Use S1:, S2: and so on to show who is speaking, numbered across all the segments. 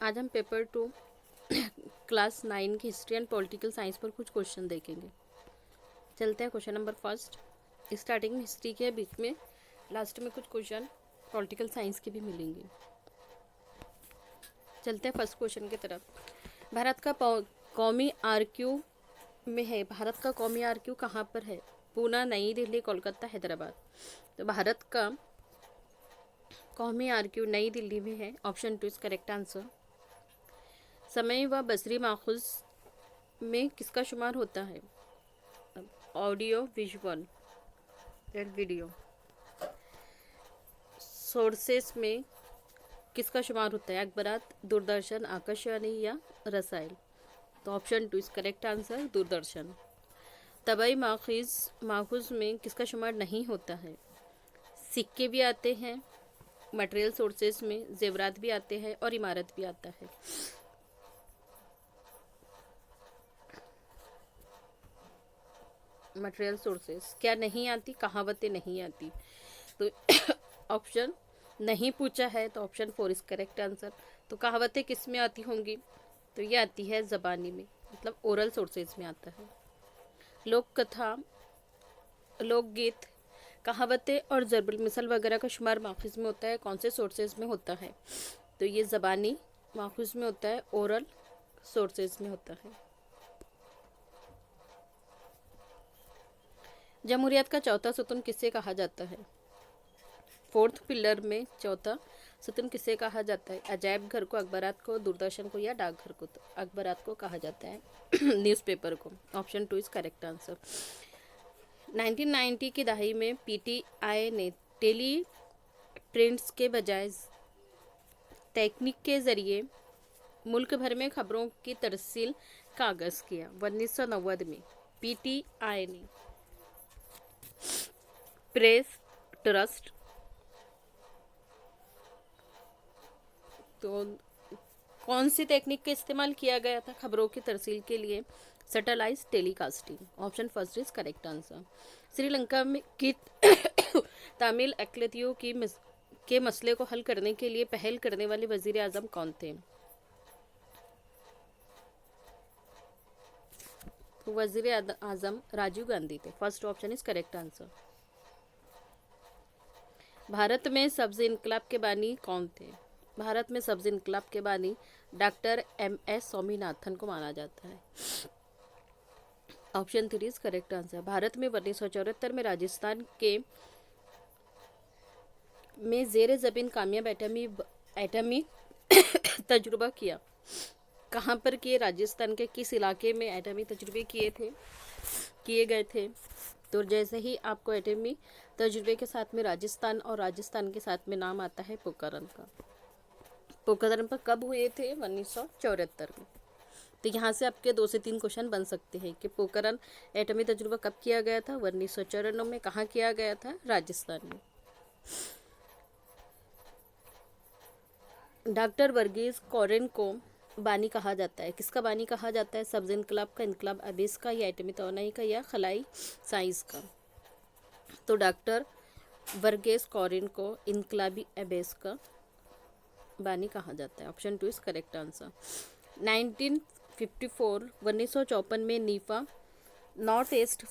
S1: आज हम paper 2 class 9 की हिस्ट्री एंड पॉलिटिकल साइंस पर कुछ क्वेश्चन देखेंगे। चलते हैं क्वेश्चन नंबर फर्स्ट। स्टार्टिंग में हिस्ट्री के बीच में लास्ट में कुछ क्वेश्चन पॉलिटिकल साइंस के भी मिलेंगे। चलते हैं फर्स्ट क्वेश्चन की तरफ। भारत का कौमी आरक्यू में है। भारत का कौमी आरक्यू कहाँ पर है? पूना, नई दिल्ली, कोलकाता, हैदराबाद। तो भारत का कौमी आरक्यू नई दिल्ली में है। Option 2 is correct answer. समय व बसरी माखूज में किसका शुमार होता है? Audio, visual and video. Sources में किसका शुमार होता है? अखबारात, दूरदर्शन, आकाशवाणी या रसायल। तो option 2 is correct answer, Doordarshan. तबाई माखूज में किसका शुमार नहीं होता है? सिक्के भी आते हैं मटेरियल सोर्सेस में, जेवरात भी आते हैं और इमारत भी आता है। मटेरियल सोर्सेस क्या नहीं आती? कहावतें नहीं आती। तो ऑप्शन नहीं पूछा है, तो ऑप्शन 4 इज करेक्ट आंसर। तो कहावतें किस में आती होंगी? तो ये आती है ज़बानी में, मतलब ओरल सोर्सेज में आता है। लोक कथा, लोकगीत, कहावतें और ज़रबुल मिसल वगैरह का शुमार माखूज में होता है। कौन से सोर्सेज में होता है? तो ये ज़बानी माखूज में होता है, ओरल सोर्सेज में होता है। जमहूरियत का चौथा सतून किसे कहा जाता है? फोर्थ पिलर में चौथा सतून किसे कहा जाता है? अजायब घर को, अखबारात को, दूरदर्शन को या डाकघर को? तो अखबारात को कहा जाता है, न्यूज़पेपर को। Option 2 is correct answer. 1990 की दहाई में पीटीआई ने टेली प्रिंट्स के बजाय तकनीक के जरिए मुल्क भर में खबरों की तरसील का आगाज किया। 1990 में पीटीआई ने प्रेस ट्रस्ट, तो कौन सी तकनीक का इस्तेमाल किया गया था खबरों की तरसील के लिए? Satellite telecasting. Option first is correct answer. Sri Lanka में की तमिल अकलियतों के मसले को हल करने के लिए पहल करने वाले वजीर आजम कौन थे? तो वजीर आजम राजीव गांधी थे। First option is correct answer. Bharat में सब्ज इनकलाब के बानी कौन थे? भारत में सब्ज इनकलाब के बानी डॉक्टर MS स्वामीनाथन को माना जाता है। Option 3 is correct answer. Bharat में 1974 में राजस्थान के में जेर जमीन कामयाब एटमी तजुर्बा किया। कहाँ पर किए? राजस्थान के किस इलाके में एटमी तजुर्बे किए गए थे? तो जैसे ही आपको एटमी तजुर्बे के साथ में राजस्थान और राजस्थान के साथ में नाम आता है पोखरण का। पोखरण पर कब हुए थे? 1974 में। तो यहाँ से आपके 2 से 3 क्वेश्चन बन सकते हैं कि पोखरण एटमी तजुर्बा कब किया गया था? 1994 में। कहाँ किया गया था? राजस्थान में। डॉक्टर वर्गीज कुरियन को बानी कहा जाता है। किसका बानी कहा जाता है? सब्ज इनकलाब का, इनकलाब अबीस का, या एटमी तवानाई का, या खलाई साइंस का? तो डॉक्टर वर्गीज कुरियन को इनकलाबी अबीस का बानी कहा जाता है। Option 2 is correct answer. 1954 में Nipah north east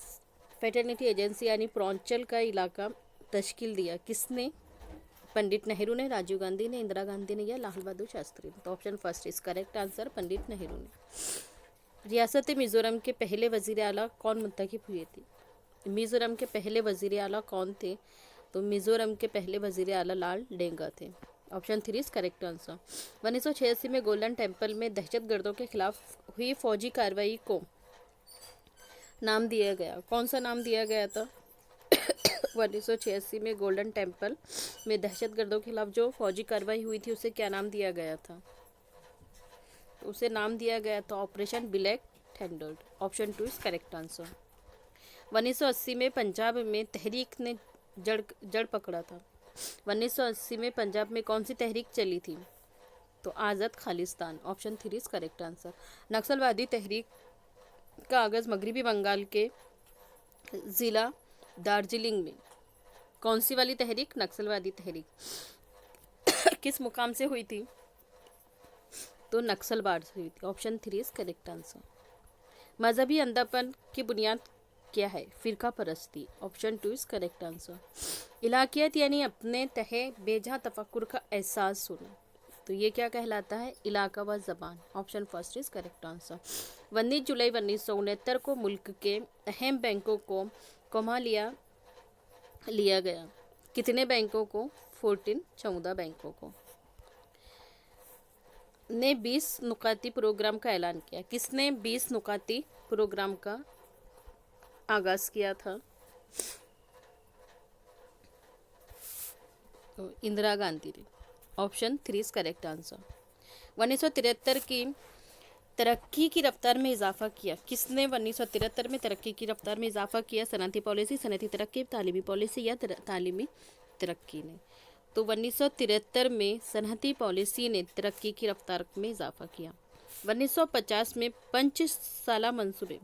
S1: fraternity agency यानी पूर्वांचल का इलाका तश्कील दिया। किसने? पंडित नेहरू ने, राजीव गांधी ने, इंदिरा गांधी ने, या लाल बहादुर शास्त्री ने? तो option first is correct answer, Pandit Nehru ने। रियासत मिजोरम के पहले वजीर आला कौन मुंतखब हुए थे? मिजोरम के पहले वजीर आला कौन थे? तो मिजोरम के पहले वजीर आला लाल डेंगा थे। Option 3 is correct answer. 1986 में गोल्डन टेम्पल में दहशतगर्दों के खिलाफ हुई फौजी कार्रवाई को नाम दिया गया। कौन सा नाम दिया गया था? 1986 में गोल्डन टेम्पल में दहशतगर्दों के खिलाफ जो फौजी कार्रवाई हुई थी उसे क्या नाम दिया गया था? तो उसे नाम दिया गया था operation black thunder. Option 2 is correct answer. 1980 में पंजाब में तहरीक ने जड़ पकड़ा था। 1980 में पंजाब में कौन सी तहरीक चली थी? तो Azad Khalistan. Option 3 is correct answer. नक्सलवादी तहरीक का आगाज मगरबी बंगाल के ज़िला दार्जिलिंग में। कौन सी वाली तहरीक? नक्सलवादी तहरीक। किस मुकाम से हुई थी? तो नक्सलवाद से हुई थी। Option 3 is correct answer. मजहबी अंधापन की बुनियाद क्या है? फिरका परस्ती। Option 2 is correct answer. इलाकियत यानी अपने तहे बेजा तफक्कुर का एहसास होना, तो ये क्या कहलाता है? इलाका व ज़बान। Option first is correct answer. 19 जुलाई 1969 को मुल्क के अहम बैंकों को कोमा लिया गया। कितने बैंकों को? 14 बैंकों को। ने 20 नुकाती प्रोग्राम का ऐलान किया। किसने 20 नुकाती प्रोग्राम का आगाज किया था? तो इंदिरा गांधी ने। Option 3 is correct answer. 1973 की तरक्की की रफ्तार में इजाफा किया। किसने 1973 में तरक्की की रफ्तार में इजाफा किया? सनअती पॉलिसी, सनअती तरक्की, तालीमी पॉलिसी या तालीमी तरक्की ने? तो 1973 में सनअती पॉलिसी ने तरक्की की रफ्तार में इजाफा किया। 1950 में 5 साला मंसूबे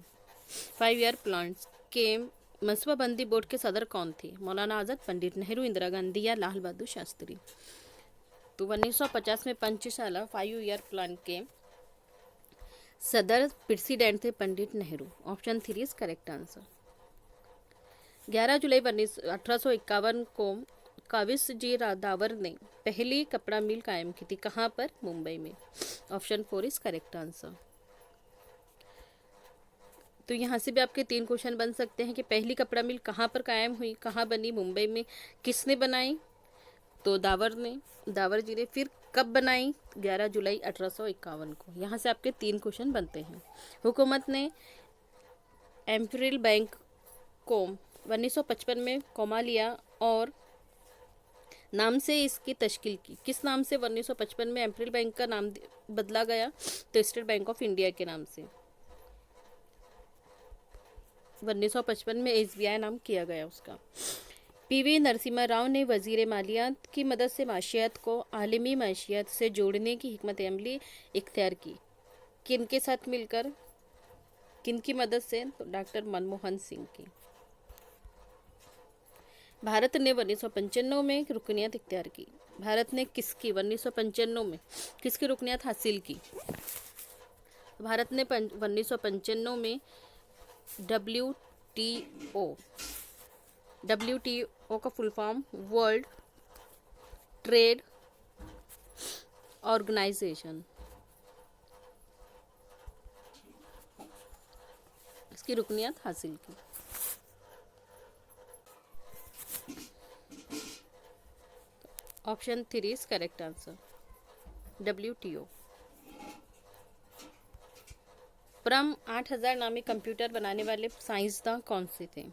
S1: 5 ईयर प्लान्स के मनसूबाबंदी बोर्ड के सदर कौन थे? मौलाना आज़ाद, पंडित नेहरू, इंदिरा गांधी या लाल बहादुर शास्त्री? तो 1950 में 5 साला 5 ईयर प्लान के सदर प्रेसिडेंट थे Pandit Nehru. Option 3 is correct answer. 11 जुलाई 1851 को काविस जी दावर ने पहली कपड़ा मिल कायम की थी। कहाँ पर? मुंबई में। Option 4 is correct answer. तो यहाँ से भी आपके 3 क्वेश्चन बन सकते हैं कि पहली कपड़ा मिल कहाँ पर कायम हुई, कहाँ बनी? मुंबई में। किसने बनाई? तो दावर जी ने। फिर कब बनाई? 11 जुलाई 1851 को। यहाँ से आपके 3 क्वेश्चन बनते हैं। हुकूमत ने एम्पीरियल बैंक को 1955 में कोमा लिया और नाम से इसकी तश्कील की। किस नाम से 1955 में एम्पीरियल बैंक का नाम बदला गया? तो स्टेट बैंक ऑफ इंडिया के नाम से 1955 में SBI नाम किया गया उसका। PV नरसिम्हा राव ने वजीर मालियात की मदद से माशियात को आलमी माशियात से जोड़ने की हिकमत अमली इख्तियार की। किन के साथ मिलकर? किन की मदद से? तो डॉक्टर मनमोहन सिंह की। भारत ने 1995 में रुकनियत इख्तियार की। भारत ने किसकी 1995 में किसकी रुकनियत हासिल की? भारत ने 1995 में WTO का full form world trade organization, इसकी रुकनियत हासिल की। Option 3 is correct answer. WTO। प्रम 8000 नामी कंप्यूटर बनाने वाले साइंसदान कौन से थे?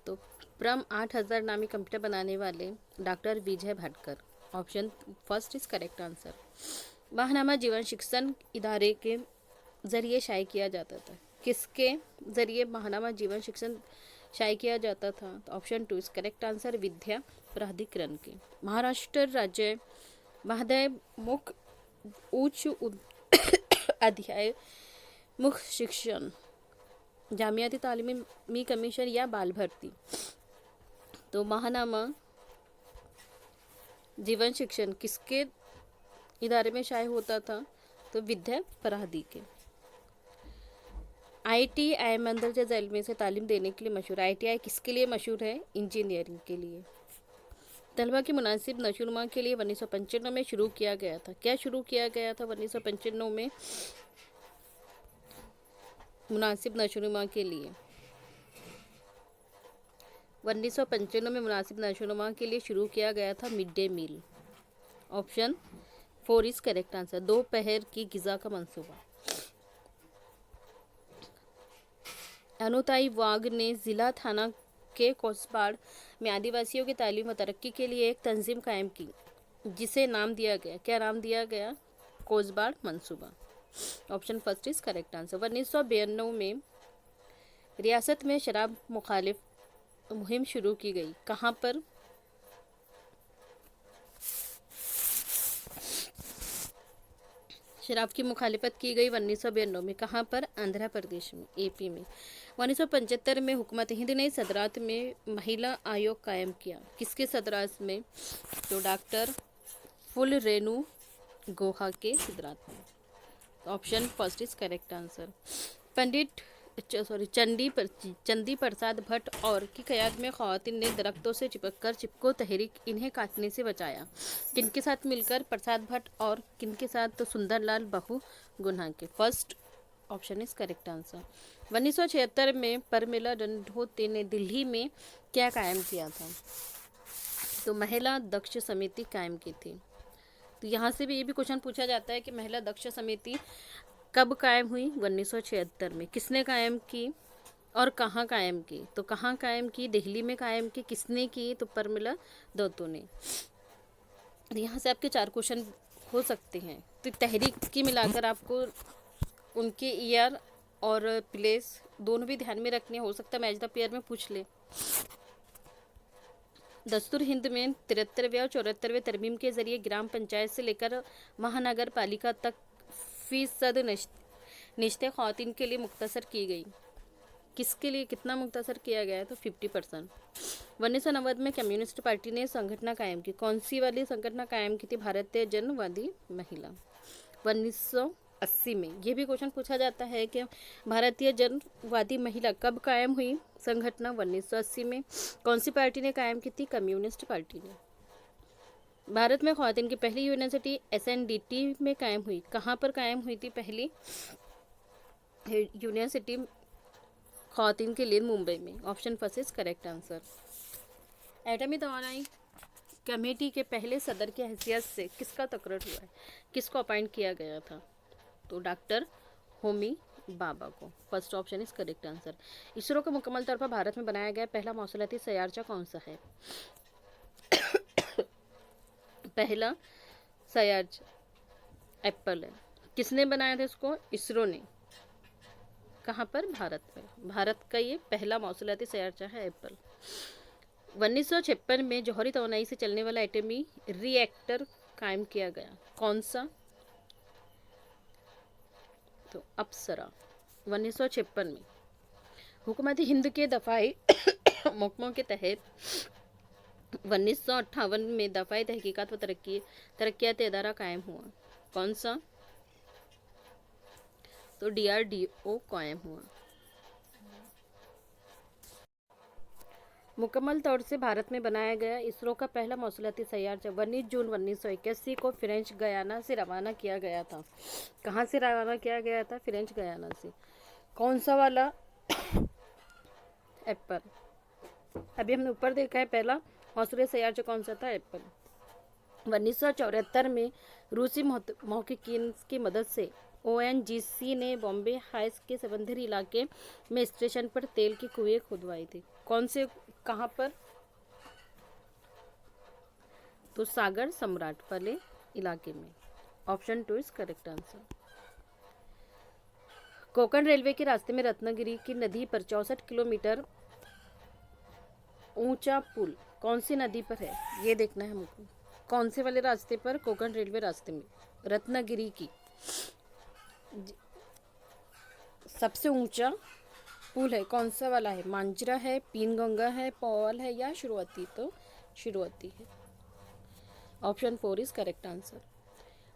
S1: तो प्रम 8000 नामी कंप्यूटर बनाने वाले doctor Vijay Bhatkar. Option first is correct answer. माहनामा जीवन शिक्षण इदारे के जरिए शाये किया जाता था। किसके जरिए माहनामा जीवन शिक्षण शाये किया जाता था? तो ऑप्शन 2 इज करेक्ट आंसर। विद्या प्राधिकरण के। महाराष्ट्र राज्य महादय मुख्य उच्च अध्याय मुख्य शिक्षण जामियाती तालीमी कमीशन या बाल भर्ती। तो महानामा जीवन शिक्षण किसके इदारे में शाये होता था? तो विद्या प्राधि के। ITI मंदरजा झैल में से तालीम देने के लिए मशहूर। ITI किसके लिए मशहूर है? इंजीनियरिंग के लिए। तलबा की मुनासिब नशोनुमा के लिए 1995 में शुरू किया गया था। क्या शुरू किया गया था 1995 में मुनासिब नशोनुमा के लिए? 1995 में मुनासिब नशोनुमा के लिए शुरू किया गया था mid day meal. Option 4 is correct answer. दोपहर की गिज़ा का मंसूबा। अनुताई वाघ ने जिला थाना के कोसबाड़ में आदिवासियों की तालीम व तरक्की के लिए एक तंजीम कायम की, जिसे नाम दिया गया। क्या नाम दिया गया? कोसबाड़ मंसूबा। Option first is correct answer. 1992 में रियासत में शराब मुखालिफ मुहिम शुरू की गई। कहाँ पर? शराब की मुखालिफत की गई 1992 में। कहाँ पर? आंध्र प्रदेश में, AP में। 1975 में हुकूमत हिंद ने सदरात में महिला आयोग कायम किया। किसके सदरात में? तो डॉक्टर फुल रेनू गोहा के सिद्धार्थ में। Option first is correct answer. Pandit Chandi Prasad Bhatt और की क़यादत में ख़वातीन ने दरख्तों से चिपक चिपको तहरीक इन्हें काटने से बचाया। किनके साथ मिलकर? प्रसाद भट्ट और किनके साथ? तो सुंदरलाल बहु गुन्हा के। First option is correct answer. 1976 में परमिला रंधोते ने दिल्ली में क्या कायम किया था? तो महिला दक्ष समिति कायम की थी। तो यहाँ से भी ये भी क्वेश्चन पूछा जाता है कि महिला दक्ष समिति कब कायम हुई? 1976 में। किसने कायम की और कहाँ कायम की? तो कहाँ कायम की? दिल्ली में कायम की। किसने की? तो परमिला दत्तो ने। यहाँ से आपके 4 क्वेश्चन हो सकते हैं। तो तहरीक की मिलाकर आपको उनके ईयर और प्लेस दोनों भी ध्यान में रखने, हो सकता है मैच द पेयर में पूछ ले। दस्तूर हिंद में 73वें और 74वें तरमीम के जरिए ग्राम पंचायत से लेकर महानगर पालिका तक फीसद निश्चित ख़वातीन के लिए मुख्तसर की गई। किसके लिए कितना मुख्तसर किया गया है? तो 50%। 1990 में कम्युनिस्ट पार्टी ने संगठन कायम की। कौन सी वाली संगठन कायम की थी? भारतीय जनवादी महिला। 1980 में ये भी क्वेश्चन पूछा जाता है कि भारतीय जनवादी महिला कब कायम हुई संगठन? 1980 में। कौन सी पार्टी ने कायम की थी? कम्युनिस्ट पार्टी ने। भारत में ख़वातीन की पहली यूनिवर्सिटी SNDT में कायम हुई। कहाँ पर कायम हुई थी पहली यूनिवर्सिटी ख़वातीन के लिए? मुंबई में। Option first is correct answer. एटमी तवानाई कमेटी के पहले सदर की हैसियत से किसका तकर्र हुआ है? किसको अपॉइंट किया गया था? तो डॉक्टर होमी बाबा को। First option is correct answer. ISRO का मुकम्मल तौर पर भारत में बनाया गया पहला मौसूलाती सैयारचा कौन सा है? पहला सैयारचा एप्पल है। किसने बनाया था इसको? इसरो ने। कहाँ पर? भारत में। भारत का ये पहला मौसूलाती सैयारचा है एप्पल। 1956 में जौहरी तवानाई से चलने वाला एटमी रिएक्टर कायम किया गया। कौन सा? तो अप्सरा। 1956 में। हुकूमत हिंद के दफाई महकमों के तहत 1958 में दफाई तहकीकात व तरक्याती इदारा कायम हुआ। कौन सा? तो DRDO कायम हुआ। मुकम्मल तौर से भारत में बनाया गया इसरो का पहला मौसूलाती सैयारचा 19 जून 1981 को फ्रेंच गयाना से रवाना किया गया था। कहाँ से रवाना किया गया था? फ्रेंच गयाना से। कौन सा वाला? एप्पल। अभी हमने ऊपर देखा है पहला मौसूलाती सैयारचा कौन सा था? एप्पल। 1974 में रूसी महक़क़ीन की मदद से ONGC ने बॉम्बे हाइट्स के समंदरी इलाके में स्टेशन पर तेल की कुएं खुदवाई थी। कौन से? कहाँ पर? तो सागर सम्राट वाले इलाके में। Option 2 is correct answer. Konkan railway के रास्ते में रत्नागिरी की नदी पर 64 किलोमीटर ऊंचा पुल कौन सी नदी पर है? ये देखना है हमको। कौन से वाले रास्ते पर? कोंकण रेलवे रास्ते में रत्नागिरी की सबसे ऊंचा पुल है। कौन सा वाला है? मांजरा है, पीनगंगा है, पौल है या शुरुआती? तो शुरुआती है। Option 4 is correct answer.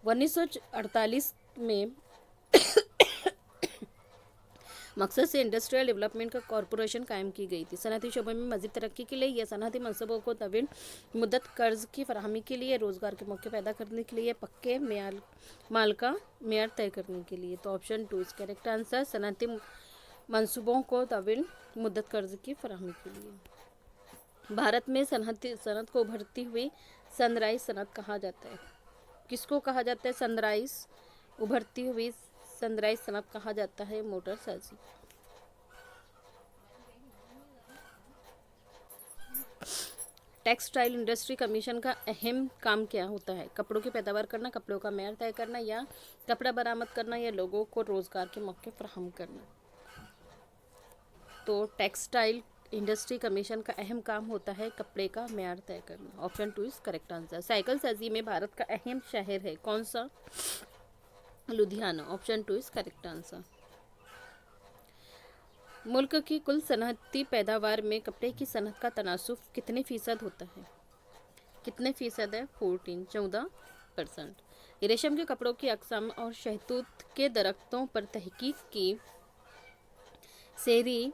S1: 1948 में मकसद से इंडस्ट्रियल डेवलपमेंट का कॉरपोरेशन कायम की गई थी। सनअती शोबे में मजीद तरक्की के लिए या सनअती मनसूबों को तवील मुद्दत कर्ज की फराहमी के लिए, रोज़गार के मौके पैदा करने के लिए, पक्के माल का मेयार तय करने के लिए। तो ऑप्शन 2 इज करेक्ट आंसर। सनअती मनसूबों को तवील मुद्दत कर्ज की फराहमी के लिए। भारत में सनअत को उभरती हुई सनराइज सनअत कहा जाता है। किसको कहा जाता है? सनराइज उभरती हुई सनराइज सनअत कहा जाता है मोटर साजी। टेक्सटाइल इंडस्ट्री कमीशन का अहम काम क्या होता है? कपड़ों की पैदावार करना, कपड़ों का मेयार तय करना या कपड़ा बरामद करना या लोगों को रोजगार के मौके फराहम करना। तो टेक्सटाइल इंडस्ट्री कमीशन का अहम काम होता है कपड़े का मेयार तय करना। Option 2 is correct answer. Cycle साजी में भारत का अहम शहर है कौन सा? Ludhiana. Option 2 is correct answer. मुल्क की कुल सनअती पैदावार में कपड़े की सनअत का तनासुब कितने फीसद होता है? कितने फीसद है? 14% रेशम के कपड़ों की अक़साम और शहतूत के दरख्तों पर तहकीक की सेरी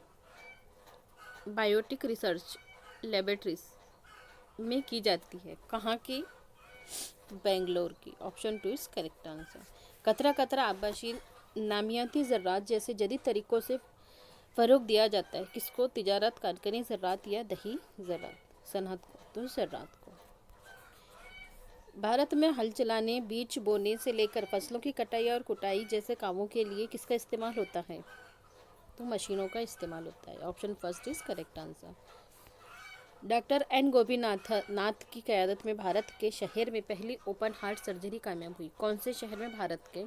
S1: बायोटिक रिसर्च लेबोरेटरीज में की जाती है, कहाँ की? बेंगलोर की। Option 2 is correct answer. कतरा कतरा आबाशी नामियाती ज़रात जैसे जदीद तरीक़ों से फ़रोग़ दिया जाता है किसको? तिजारत, कारखाने ज़रात या दही ज़रात सनअत को? तो ज़रात को। भारत में हल चलाने, बीज बोने से लेकर फसलों की कटाई और कुटाई जैसे कामों के लिए किसका इस्तेमाल होता है? तो मशीनों का इस्तेमाल होता है। Option first is correct answer. Doctor N Gopinath की क़यादत में भारत के शहर में पहली ओपन हार्ट सर्जरी कामयाब हुई, कौन से शहर में? भारत के।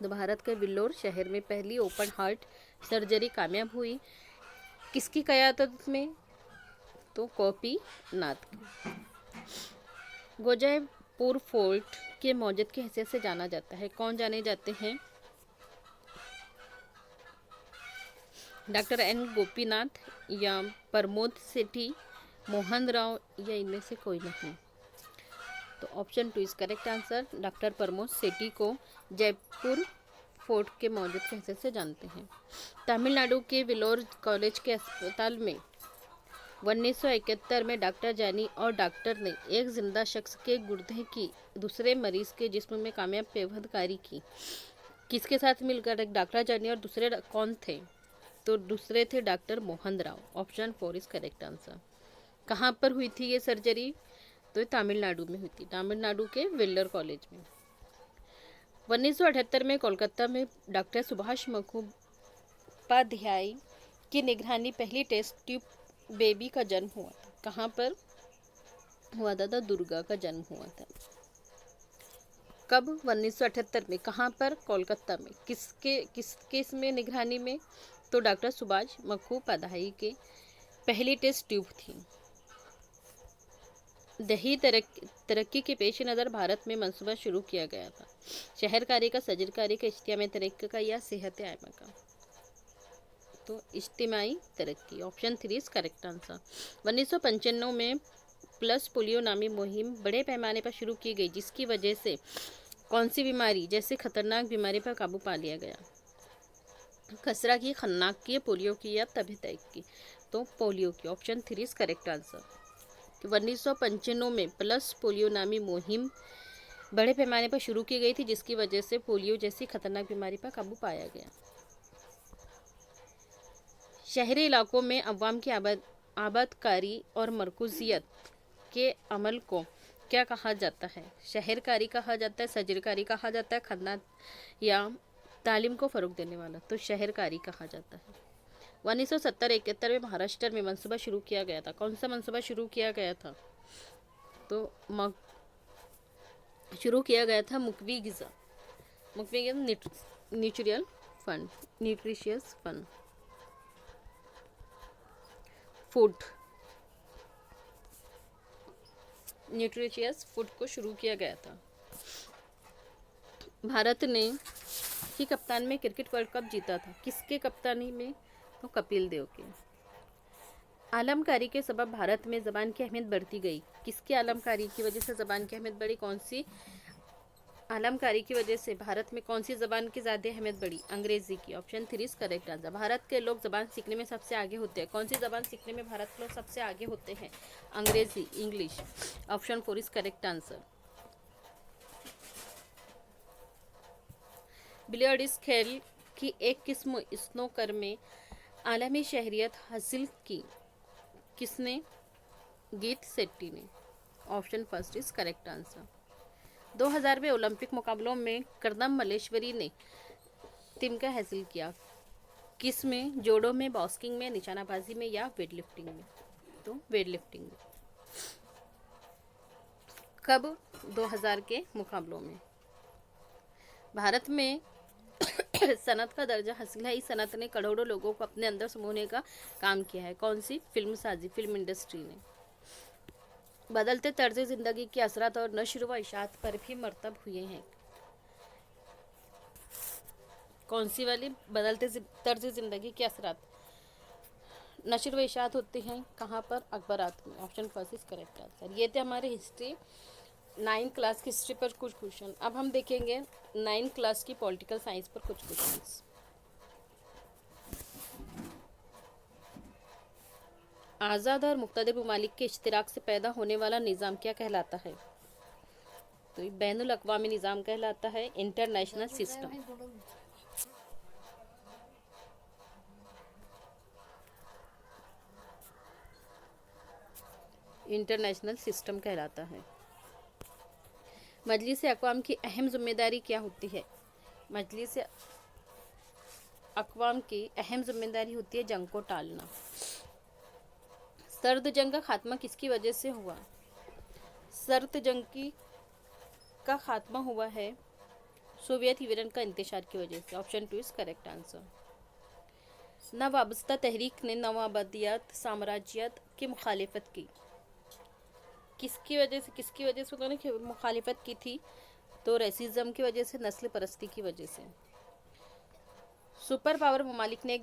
S1: तो भारत के वेल्लोर शहर में पहली ओपन हार्ट सर्जरी कामयाब हुई, किसकी क़यादत में? तो गोपीनाथ की। गोजयपुर फोर्ट के मौजद की हैसियत से जाना जाता है, कौन जाने जाते हैं? डॉक्टर एन गोपीनाथ या प्रमोद सेठी, मोहन राव या इनमें से कोई नहीं। तो option 2 is correct answer. Doctor Pramod Sethi को जयपुर फोर्ट के मौजूद की हैसियत से जानते हैं। तमिलनाडु के वेल्लोर कॉलेज के अस्पताल में 1971 में डॉक्टर जानी और डॉक्टर ने एक जिंदा शख्स के गुर्दे की दूसरे मरीज के जिस्म में कामयाब पेवंदकारी की, किसके साथ मिलकर? एक डॉक्टर जानी और दूसरे कौन थे? तो दूसरे थे doctor Mohan Rao. Option 4 is correct answer. कहाँ पर हुई थी ये सर्जरी? तो ये तमिलनाडु में हुई थी, तमिलनाडु के वेल्लोर कॉलेज में। 1978 में कोलकाता में डॉक्टर सुभाष मुखोपाध्याय की निगरानी पहली टेस्ट ट्यूब बेबी का जन्म हुआ था, कहाँ पर हुआ था? दुर्गा का जन्म हुआ था। कब? 1978 में। कहाँ पर? कोलकाता में। किसके इसमें निगरानी में? तो डॉक्टर सुभाष मुखोपाध्याय के पहली टेस्ट ट्यूब थी। दही तरक्की के पेश नज़र भारत में मंसूबा शुरू किया गया था, शहरकारी का, सजरकारी का, इज्तिमाई तरक्की का या सेहत आयमा का? तो इज्तिमाई तरक्की। Option 3 is correct answer. 1995 में प्लस पोलियो नामी मुहिम बड़े पैमाने पर शुरू की गई, जिसकी वजह से कौन सी बीमारी जैसे खतरनाक बीमारी पर काबू पा लिया गया? खसरा की, खन्नाक की, पोलियो की या तबीतैक की? तो पोलियो की। Option 3 is correct answer. 1995 में प्लस पोलियो नामी मुहिम बड़े पैमाने पर शुरू की गई थी, जिसकी वजह से पोलियो जैसी खतरनाक बीमारी पर काबू पाया गया। शहरी इलाकों में अवाम की आबादकारी और मरकूजियत के अमल को क्या कहा जाता है? शहरकारी कहा जाता है, सजरकारी कहा जाता है, खन्ना या तालीम को फ़रोग़ देने वाला? तो शहरकारी कहा जाता है। 1970-71 में महाराष्ट्र में मंसूबा शुरू किया गया था, कौन सा मंसूबा शुरू किया गया था? तो शुरू किया गया था मुकवी गिज़ा, nutritious fund food, nutritious food को शुरू किया गया था। भारत ने की कप्तान में क्रिकेट वर्ल्ड कप जीता था, किसके कप्तानी में? तो कपिल देव के। आलमकारी के सबब भारत में ज़बान की अहमियत बढ़ती गई, किसकी आलमकारी की वजह से ज़बान की अहमियत बढ़ी? कौन सी आलमकारी की वजह से भारत में कौन सी ज़बान की ज़्यादा अहमियत बढ़ी? अंग्रेज़ी की। Option 3 is correct answer. Bharat के लोग ज़बान सीखने में सबसे आगे होते हैं, कौन सी ज़बान सीखने में भारत के लोग सबसे आगे होते हैं? अंग्रेज़ी, English. Option 4 is correct answer. Billiards खेल की एक किस्म स्नूकर में आलमी शहरियत हासिल की, किसने? गीत शेट्टी ने। Option first is correct answer. 2000 में ओलंपिक मुकाबलों में करदम मल्लेश्वरी ने तिमका हासिल किया, किस में? जोड़ो में, बॉक्सिंग में, निशानाबाजी में या वेट लिफ्टिंग में? तो वेट लिफ्टिंग में। कब? 2000 के मुकाबलों में। भारत में सनत का दर्जा हासिल है, इस सनत ने करोड़ों लोगों को अपने अंदर समोने का काम किया है, कौन सी? फिल्म साजी, फिल्म इंडस्ट्री ने। बदलते तर्ज ज़िंदगी के असरात और नश्र व इशात पर भी मरतब हुए हैं, कौन सी वाली? बदलते तर्ज ज़िंदगी के असरात नश्र व इशात होते हैं कहाँ पर? अखबारात में। Option first is correct answer. ये थे हमारे हिस्ट्री 9 क्लास की हिस्ट्री पर कुछ क्वेश्चन। अब हम देखेंगे 9 क्लास की पॉलिटिकल साइंस पर कुछ क्वेश्चंस। आज़ाद और मुक़्तदिर ममालिक के इश्तिराक से पैदा होने वाला निज़ाम क्या कहलाता है? तो ये बैनुल अक़वामी निज़ाम कहलाता है, इंटरनेशनल सिस्टम। इंटरनेशनल सिस्टम कहलाता है। मजलिस अक़वाम की अहम जिम्मेदारी क्या होती है? मजलिस अक़वाम की अहम जिम्मेदारी होती है जंग को टालना। सर्द जंग का खात्मा किसकी वजह से हुआ? सर्द जंग का खात्मा हुआ है सोवियत यूनियन का इंतशार की वजह से। Option 2 is correct answer. नवाबस्ता तहरीक ने नवाबदियत साम्राज्यत की मुखालिफत की। किसकी वजह से उन्होंने मुखालिफत की थी? तो रेसिज्म की वजह से, नस्ल परस्ती की वजह से। सुपर पावर ममालिक ने एक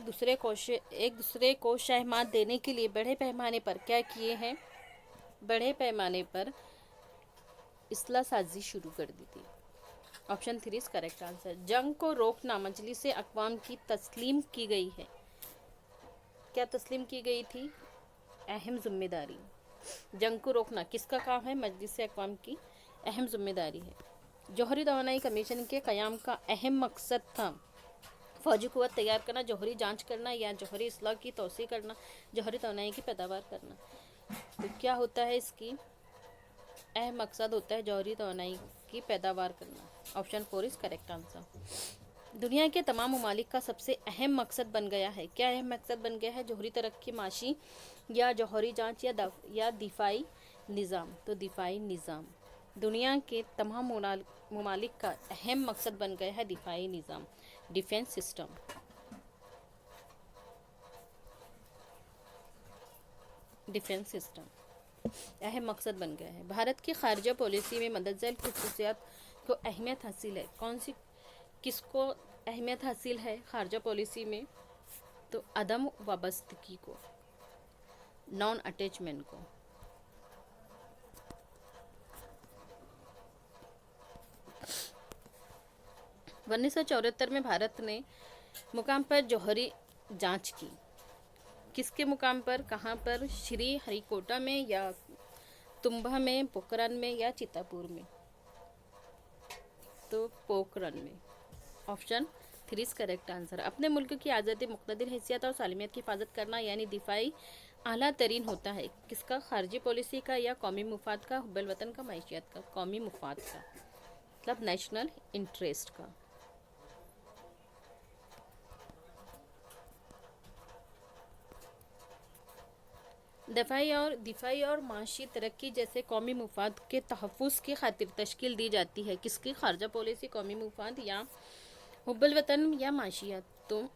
S1: दूसरे को शहमात देने के लिए बड़े पैमाने पर क्या किए हैं? बड़े पैमाने पर इस्लाह साजी शुरू कर दी थी। Option 3 is correct answer. जंग को रोकना मजलिस अक़वाम की तस्लीम की गई है। क्या तस्लीम की गई थी? अहम जिम्मेदारी। जंग को रोकना किसका काम है? मजलिस अक़वाम की अहम जिम्मेदारी है। जौहरी तवानाई कमीशन के क़याम का अहम मकसद था फौजी क़ुव्वत तैयार करना, जौहरी जांच करना या जौहरी इस्लाह की तौसीह करना, जौहरी तवानाई की पैदावार करना। तो क्या होता है इसकी अहम मकसद? होता है जौहरी तवानाई की पैदावार करना। Option 4 is correct answer. दुनिया के तमाम ममालिक का सबसे अहम मकसद बन गया है। क्या अहम मकसद बन गया है? जौहरी तरक्की, माशी या जौहरी जांच या दिफाई निज़ाम। तो दिफाई निज़ाम। दुनिया के तमाम ममालिक का अहम मकसद बन गया है दिफाई निज़ाम, डिफेंस सिस्टम। डिफेंस सिस्टम अहम मकसद बन गया है। भारत की खारजा पॉलिसी में मददजैल खुसूसियात को अहमियत हासिल है। किसको अहमियत हासिल है खारजा पॉलिसी में? तो अदम वाबस्तगी को, नॉन अटैचमेंट को। उन्नीस सौ 74 में भारत ने मुकाम पर जौहरी जांच की। किसके मुकाम पर? कहाँ पर? श्री हरिकोटा में या तुम्बा में, पोखरन में या चित्तापुर में? तो पोखरन में। Option 3 is correct answer. अपने मुल्क की आज़ादी, मुक़्तदिर हैसियत और सालमियत की हिफाजत करना यानी दिफाई आला तरीन होता है। किसका? खारजी पॉलिसी का या कौमी मुफाद का, हुब्बुल वतन का, मैशियत का? कौमी मुफाद का, मतलब नेशनल इंटरेस्ट का। दिफाई और माशी तरक्की जैसे कौमी मुफाद के तहफ़्फ़ुज़ की खातिर तश्कील दी जाती है। किसकी? खारजा पॉलिसी, कौमी मुफाद या हुब्बुल वतन या माशियत? तो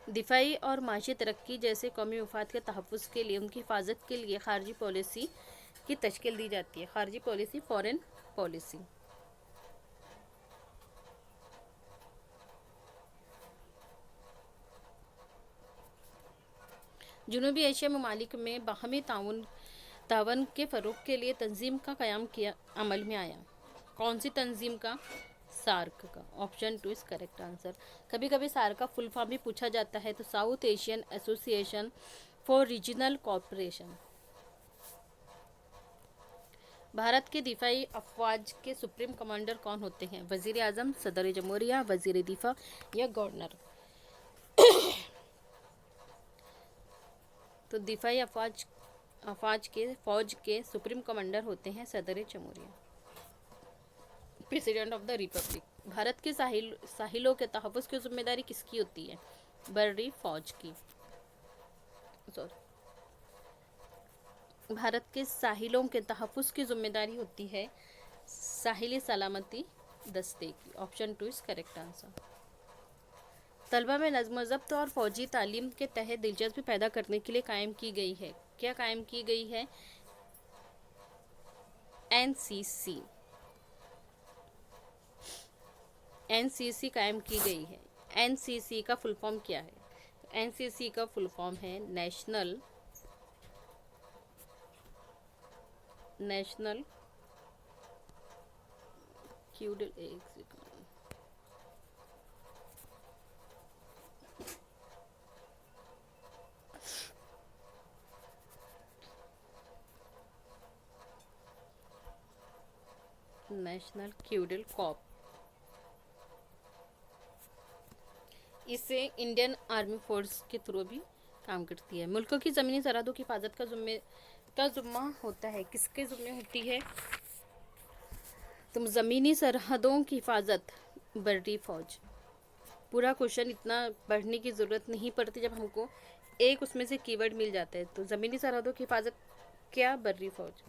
S1: दिफाई और माशी तरक्की जैसे कौमी मुफाद के तहफ़्फ़ुज़ के लिए, उनकी हिफाजत के लिए खारजी पॉलिसी की तश्कील दी जाती है। खारजी पॉलिसी, फॉरेन पॉलिसी। जनूबी एशिया ममालिक में बाहमी तावन के फ़रोग़ के लिए तंजीम का क़याम किया अमल में आया। कौन सी तंजीम का? सार्क का। Option 2 is correct answer. कभी कभी सार्क का फुल फॉर्म भी पूछा जाता है। तो south Asian association for regional cooperation. Bharat के दिफाई अफवाज के सुप्रीम कमांडर कौन होते हैं? वज़ीर आज़म, सदर जमहूरिया, वज़ीर दिफा या गवर्नर? तो दिफाई फौज के सुप्रीम कमांडर होते हैं सदर जमहूरिया, president of the republic. Bharat के साहिलों के तहफ़्फ़ुज़ की जिम्मेदारी किसकी होती है? बर्री फौज की। भारत के साहिलों के तहफ़्फ़ुज़ की जिम्मेदारी होती है साहिली सलामती दस्ते की। Option 2 is correct answer. तलबा में नज़्म ज़ब्त और फ़ौजी तालीम के तहत दिलचस्पी पैदा करने के लिए कायम की गई है। क्या कायम की गई है? एनसीसी। एनसीसी कायम की गई है। एनसीसी का फुल फॉर्म क्या है? एनसीसी का फुल फॉर्म है नेशनल नेशनल क्यूडल एक नेशनल क्यूडल कॉप, इसे इंडियन आर्मी फोर्स के थ्रू भी काम करती है। मुल्कों की ज़मीनी सरहदों की हिफाजत का जुम्मा होता है, किसके ज़िम्मे होती है? तो ज़मीनी सरहदों की हिफाजत बर्री फौज। पूरा क्वेश्चन इतना पढ़ने की ज़रूरत नहीं पड़ती जब हमको एक उसमें से कीवर्ड मिल जाता है। तो ज़मीनी सरहदों की हिफाजत क्या? बर्री फौज।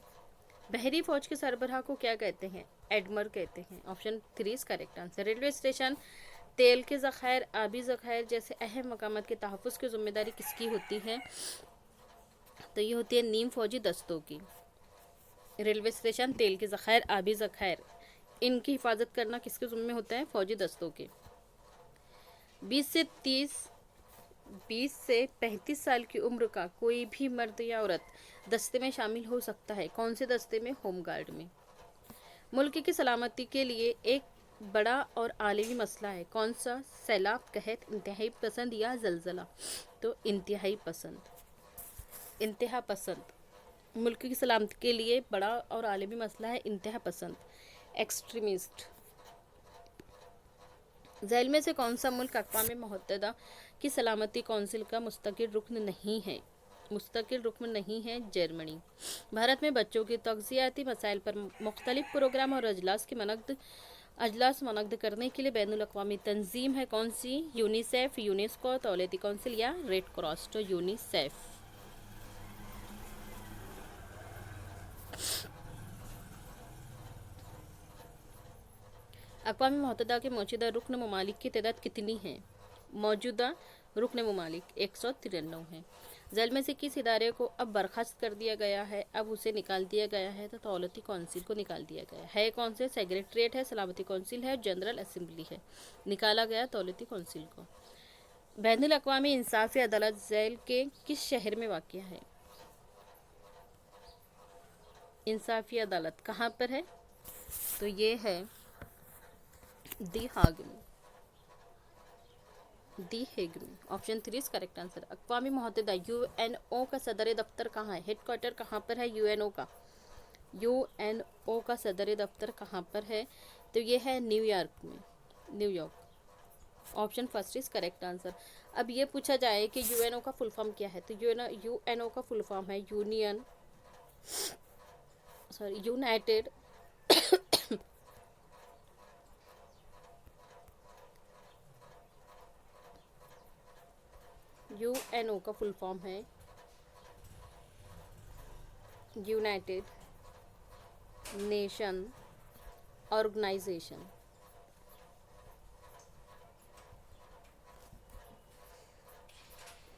S1: बहरी फौज के सरबराह को क्या कहते हैं? एडमर कहते हैं। Option 3 is correct answer. Railway station, तेल के ज़खायर, आबी ज़खायर जैसे अहम मकामात के तहफ़्फ़ुज़ की जिम्मेदारी किसकी होती है? तो ये होती है नीम फौजी दस्तों की। रेलवे स्टेशन, तेल के ज़खायर, आबी ज़खायर, इनकी हिफाजत करना किसके ज़िम्मे होता है? फौजी दस्तों के। 20 से 35 साल की उम्र का कोई भी मर्द या औरत दस्ते में शामिल हो सकता है। कौन से दस्ते में? होम गार्ड में। मुल्क की सलामती के लिए एक बड़ा और आलमी मसला है, कौन सा? सैलाब, कहत, इंतहाई पसंद या जलजला? तो इंतहाई पसंद। इंतहा पसंद मुल्क की सलामती के लिए बड़ा और आलमी मसला है इंतहा पसंद, एक्सट्रीमिस्ट। झैल में से कौन सा मुल्क अक़वाम मुत्तहिदा की सलामती कौंसिल का मुस्तकिल रुकन नहीं है? मुस्तकिल रुकन नहीं है जर्मनी। भारत में बच्चों के तग़ज़ियाती मसाइल पर मुख्तलिफ प्रोग्राम और अजलास मनक़द करने के लिए बैनुल अक़वामी तंजीम है, कौन सी? यूनिसेफ, यूनेस्को, दौलती कौंसिल या रेड क्रॉस? तो यूनिसेफ। अक़वाम मुत्तहिदा के मौजूदा रुकन ममालिक की तादाद कितनी है? मौजूदा रुकन ममालिक 193 है। झैल में से किस इदारे को अब बर्खास्त कर दिया गया है? अब उसे निकाल दिया गया है। तो दौलती कौंसिल को निकाल दिया गया है। कौन से? सेक्रेटरीट है, सलामती कौंसिल है, जनरल असेंबली है। निकाला गया दौलती कौंसिल को। बैनुल अक़वामी इंसाफ़ी अदालत झैल के किस शहर में वाक़िया है? इंसाफ़ी अदालत कहाँ पर है? तो ये है दी हाग में। दी हेग में। Option 3 is correct answer. अक़वाम मुत्तहिदा यूएनओ का सदर दफ्तर कहाँ है? हेडक्वार्टर कहाँ पर है यूएनओ का? यूएनओ का सदर दफ्तर कहाँ पर है? तो ये है न्यूयॉर्क में, New York. Option first is correct answer. अब ये पूछा जाए कि यूएनओ का फुल फॉर्म क्या है? तो यूएनओ का फुल फॉर्म है यूनाइटेड यूएनओ का फुल फॉर्म है यूनाइटेड नेशन ऑर्गेनाइजेशन।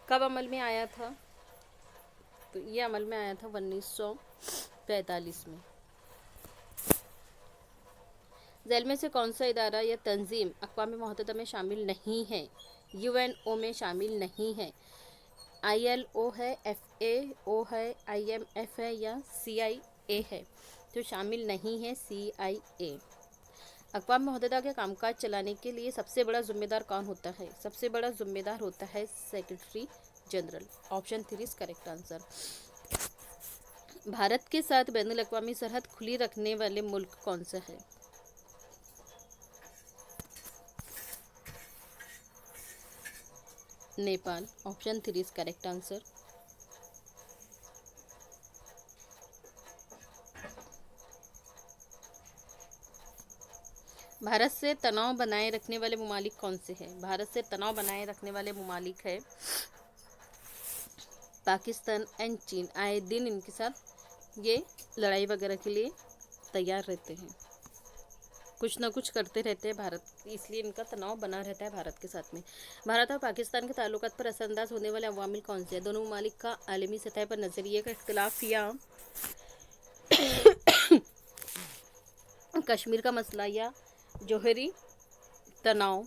S1: कब अमल में आया था? तो ये अमल में आया था 1945 में। झैल में से कौन सा इदारा या तंजीम अक़वाम मुत्तहिदा में शामिल नहीं है? यूएनओ में शामिल नहीं है। आईएलओ है, एफएओ है, आईएमएफ है या सीआईए है? तो शामिल नहीं है सीआईए। अक़वाम मुत्तहिदा के कामकाज चलाने के लिए सबसे बड़ा ज़िम्मेदार कौन होता है? सबसे बड़ा ज़िम्मेदार होता है secretary general. Option 3 is correct answer. Bharat के साथ बैनुल अक़वामी सरहद खुली रखने वाले मुल्क कौन सा है? Nepal. Option 3 is correct answer. Bharat से तनाव बनाए रखने वाले ममालिक कौन से हैं? भारत से तनाव बनाए रखने वाले ममालिक है पाकिस्तान एंड चीन। आए दिन इनके साथ ये लड़ाई वगैरह के लिए तैयार रहते हैं, कुछ ना कुछ करते रहते हैं भारत, इसलिए इनका तनाव बना रहता है भारत के साथ में। भारत और पाकिस्तान के ताल्लुकात पर असरअंदाज होने वाले अवामिल कौन से हैं? दोनों ममालिक का आलमी सतह पर नज़रिए का इख्तिलाफ या कश्मीर का मसला या जोहरी तनाव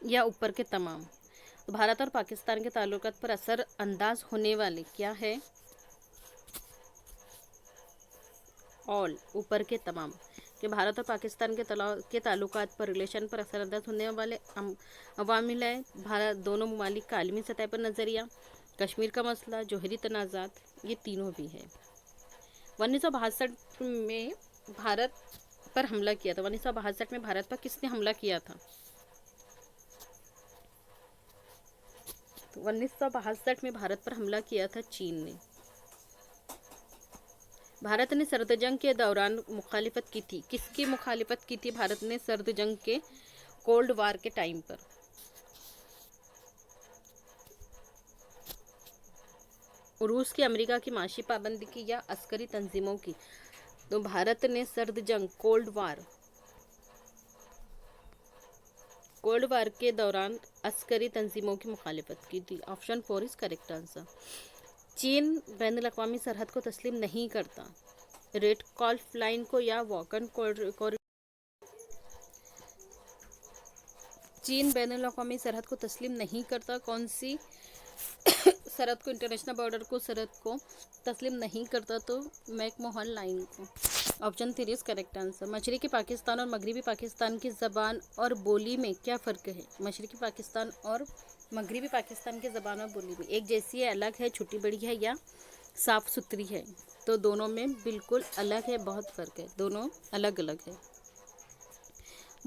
S1: या ऊपर के तमाम। तो भारत और पाकिस्तान के ताल्लुकात पर असर अंदाज होने वाले क्या है? ऑल, ऊपर के तमाम। कि भारत और पाकिस्तान के ताल्लुकात पर रिलेशन पर असरअंदाज होने वाले अवामिल है। भारत दोनों ममालिक का आलमी सतह पर नज़रिया, कश्मीर का मसला, जोहरी तनाज़ात, ये तीनों भी है। 1962 में भारत पर हमला किया था। 1962 में भारत पर किसने हमला किया था? तो 1962 में भारत पर हमला किया था चीन ने। भारत ने सर्द जंग के दौरान मुखालिफत की थी। किसकी मुखालिफत की थी भारत ने सर्द जंग के, कोल्ड वार के टाइम पर? रूस की, अमेरिका की माशी पाबंदी की या अस्करी तंजीमों की? तो भारत ने सर्द जंग, कोल्ड वार के दौरान अस्करी तंजीमों की मुखालिफत की थी। Option 4 is correct answer. चीन बैनुल-अक़वामी सरहद को तस्लीम नहीं करता। रेड कॉल्फ लाइन को या वॉकन कॉरिडोर? चीन बैनुल-अक़वामी सरहद को तस्लीम नहीं करता। कौन सी सरहद को, इंटरनेशनल बॉर्डर को, सरहद को तस्लीम नहीं करता? तो मैकमोहन लाइन को। Option 3 is correct answer. मशरक़ी पाकिस्तान और मगरबी पाकिस्तान की ज़बान और बोली में क्या फ़र्क है? मशरक़ी पाकिस्तान और मगरबी पाकिस्तान की ज़बान और बोली में एक जैसी है, अलग है, छोटी बड़ी है या साफ़ सुथरी है? तो दोनों में बिल्कुल अलग है, बहुत फ़र्क है, दोनों अलग अलग है।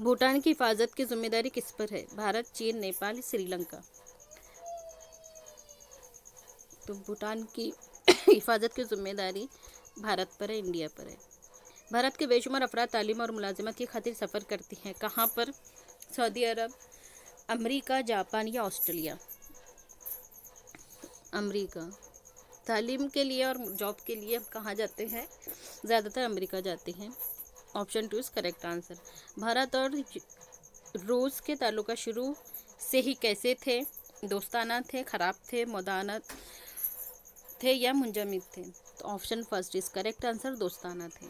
S1: भूटान की हिफाजत की जिम्मेदारी किस पर है? भारत, चीन, नेपाल, श्रीलंका? तो भूटान की हिफाजत की जिम्मेदारी भारत पर है, इंडिया पर है। भारत के बेशुमार अफराद तालीम और मुलाजिमत की खातिर सफ़र करती हैं। कहाँ पर? सऊदी अरब, अमेरिका, जापान या ऑस्ट्रेलिया? अमेरिका। तालीम के लिए और जॉब के लिए कहाँ जाते हैं? ज़्यादातर अमेरिका जाते हैं। Option 2 is correct answer. Bharat और रूस के ताल्लुक शुरू से ही कैसे थे? दोस्ताना थे, ख़राब थे, मदाना थे या मुंजमद थे? तो option first is correct answer, दोस्ताना थे।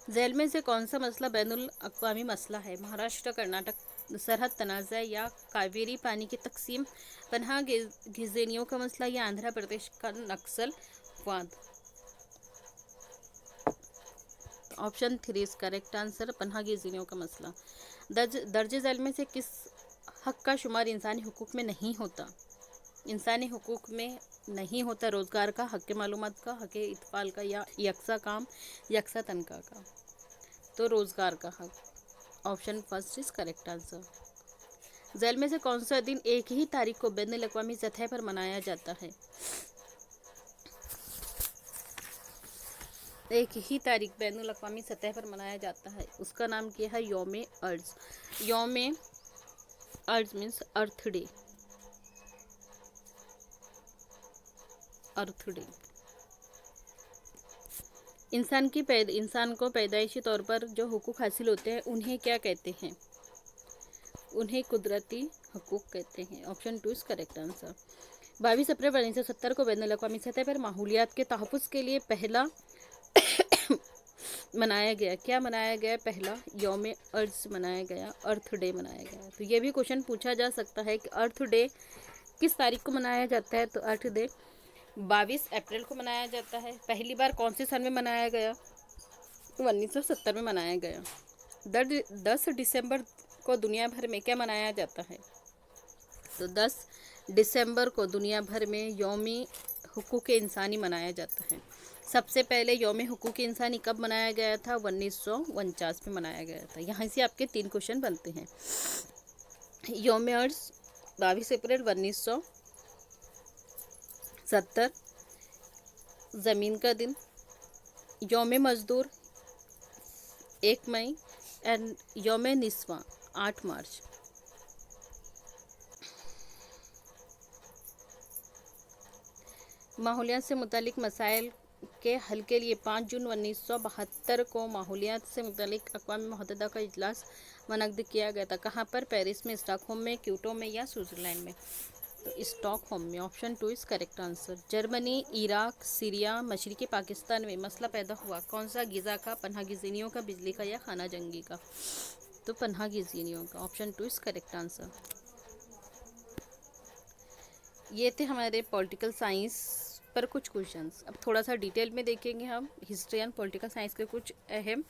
S1: झेल में से कौन सा मसला बैनुल अक़वामी मसला है? महाराष्ट्र कर्नाटक सरहद तनाज़ा या कावेरी पानी की तकसीम, पनाह गिज़नियों का मसला या आंध्र प्रदेश का नक्सलवाद? ऑप्शन 3 इज़ करेक्ट आंसर, पनाह गिज़नियों का मसला। दर्ज झेल में से किस हक़ का शुमार इंसानी हुकूक में नहीं होता? इंसानी हुकूक में नहीं होता रोज़गार का, हक़ मालूमात का, हक़ इत्फ़ाल का या यकसा काम, यकसा तनख्वाह का? तो रोज़गार का हक़। Option first is correct answer. झेल में से कौन सा दिन एक ही तारीख को बैनुल-अक़वामी सतह पर मनाया जाता है? एक ही तारीख बैनुल-अक़वामी सतह पर मनाया जाता है, उसका नाम क्या है? यौम अर्ज़। यौम अर्ज़ मीन्स अर्थ डे। अर्थ डे। इंसान को पैदाइशी तौर पर जो हुकूक हासिल होते हैं उन्हें क्या कहते हैं? उन्हें कुदरती हकूक़ कहते हैं। Option 2 is correct answer. 22 अप्रैल 1970 को बैनुल-अक़वामी सतह पर माहौलियात के तहफ़्फ़ुज़ के लिए पहला मनाया गया, क्या मनाया गया? पहला यौम अर्ज़ मनाया गया, अर्थ डे मनाया गया। तो ये भी क्वेश्चन पूछा जा सकता है कि अर्थ डे किस तारीख को मनाया जाता है? तो अर्थ डे 22 अप्रैल को मनाया जाता है। पहली बार कौन से सन में मनाया गया? 1970 में मनाया गया। 10 दिसंबर को दुनिया भर में क्या मनाया जाता है? तो 10 दिसंबर को दुनिया भर में यौम हुकूक इंसानी मनाया जाता है। सबसे पहले यौम हुकूक इंसानी कब मनाया गया था? 1949 में मनाया गया था। यहाँ से आपके 3 क्वेश्चन बनते हैं। यौम अर्ज़ 22 अप्रैल 1970, ज़मीन का दिन। यौम मज़दूर 1 मई एंड यौम निस्वा 8 मार्च। माहौलियात से मुतालिक मसाइल के हल के लिए 5 जून 1972 को माहौलियात से मुतालिक अक़वाम मुत्तहिदा का इजलास मुनक़्क़िद किया गया था। कहाँ पर? पेरिस में, स्टॉकहोम में, क्योटो में या स्विट्ज़रलैंड में? तो स्टॉक होम में। Option 2 is correct answer. Germany, Iraq, Syria, मशरक़ी पाकिस्तान में मसला पैदा हुआ कौन सा? गिज़ा का, पनाह गिज़िनियों का, बिजली का या खाना जंगी का? तो पनाह गिज़िनियों का। Option 2 is correct answer. ये थे हमारे पॉलिटिकल साइंस पर कुछ क्वेश्चंस। अब थोड़ा सा डिटेल में देखेंगे हम हिस्ट्री एंड पॉलिटिकल साइंस के कुछ अहम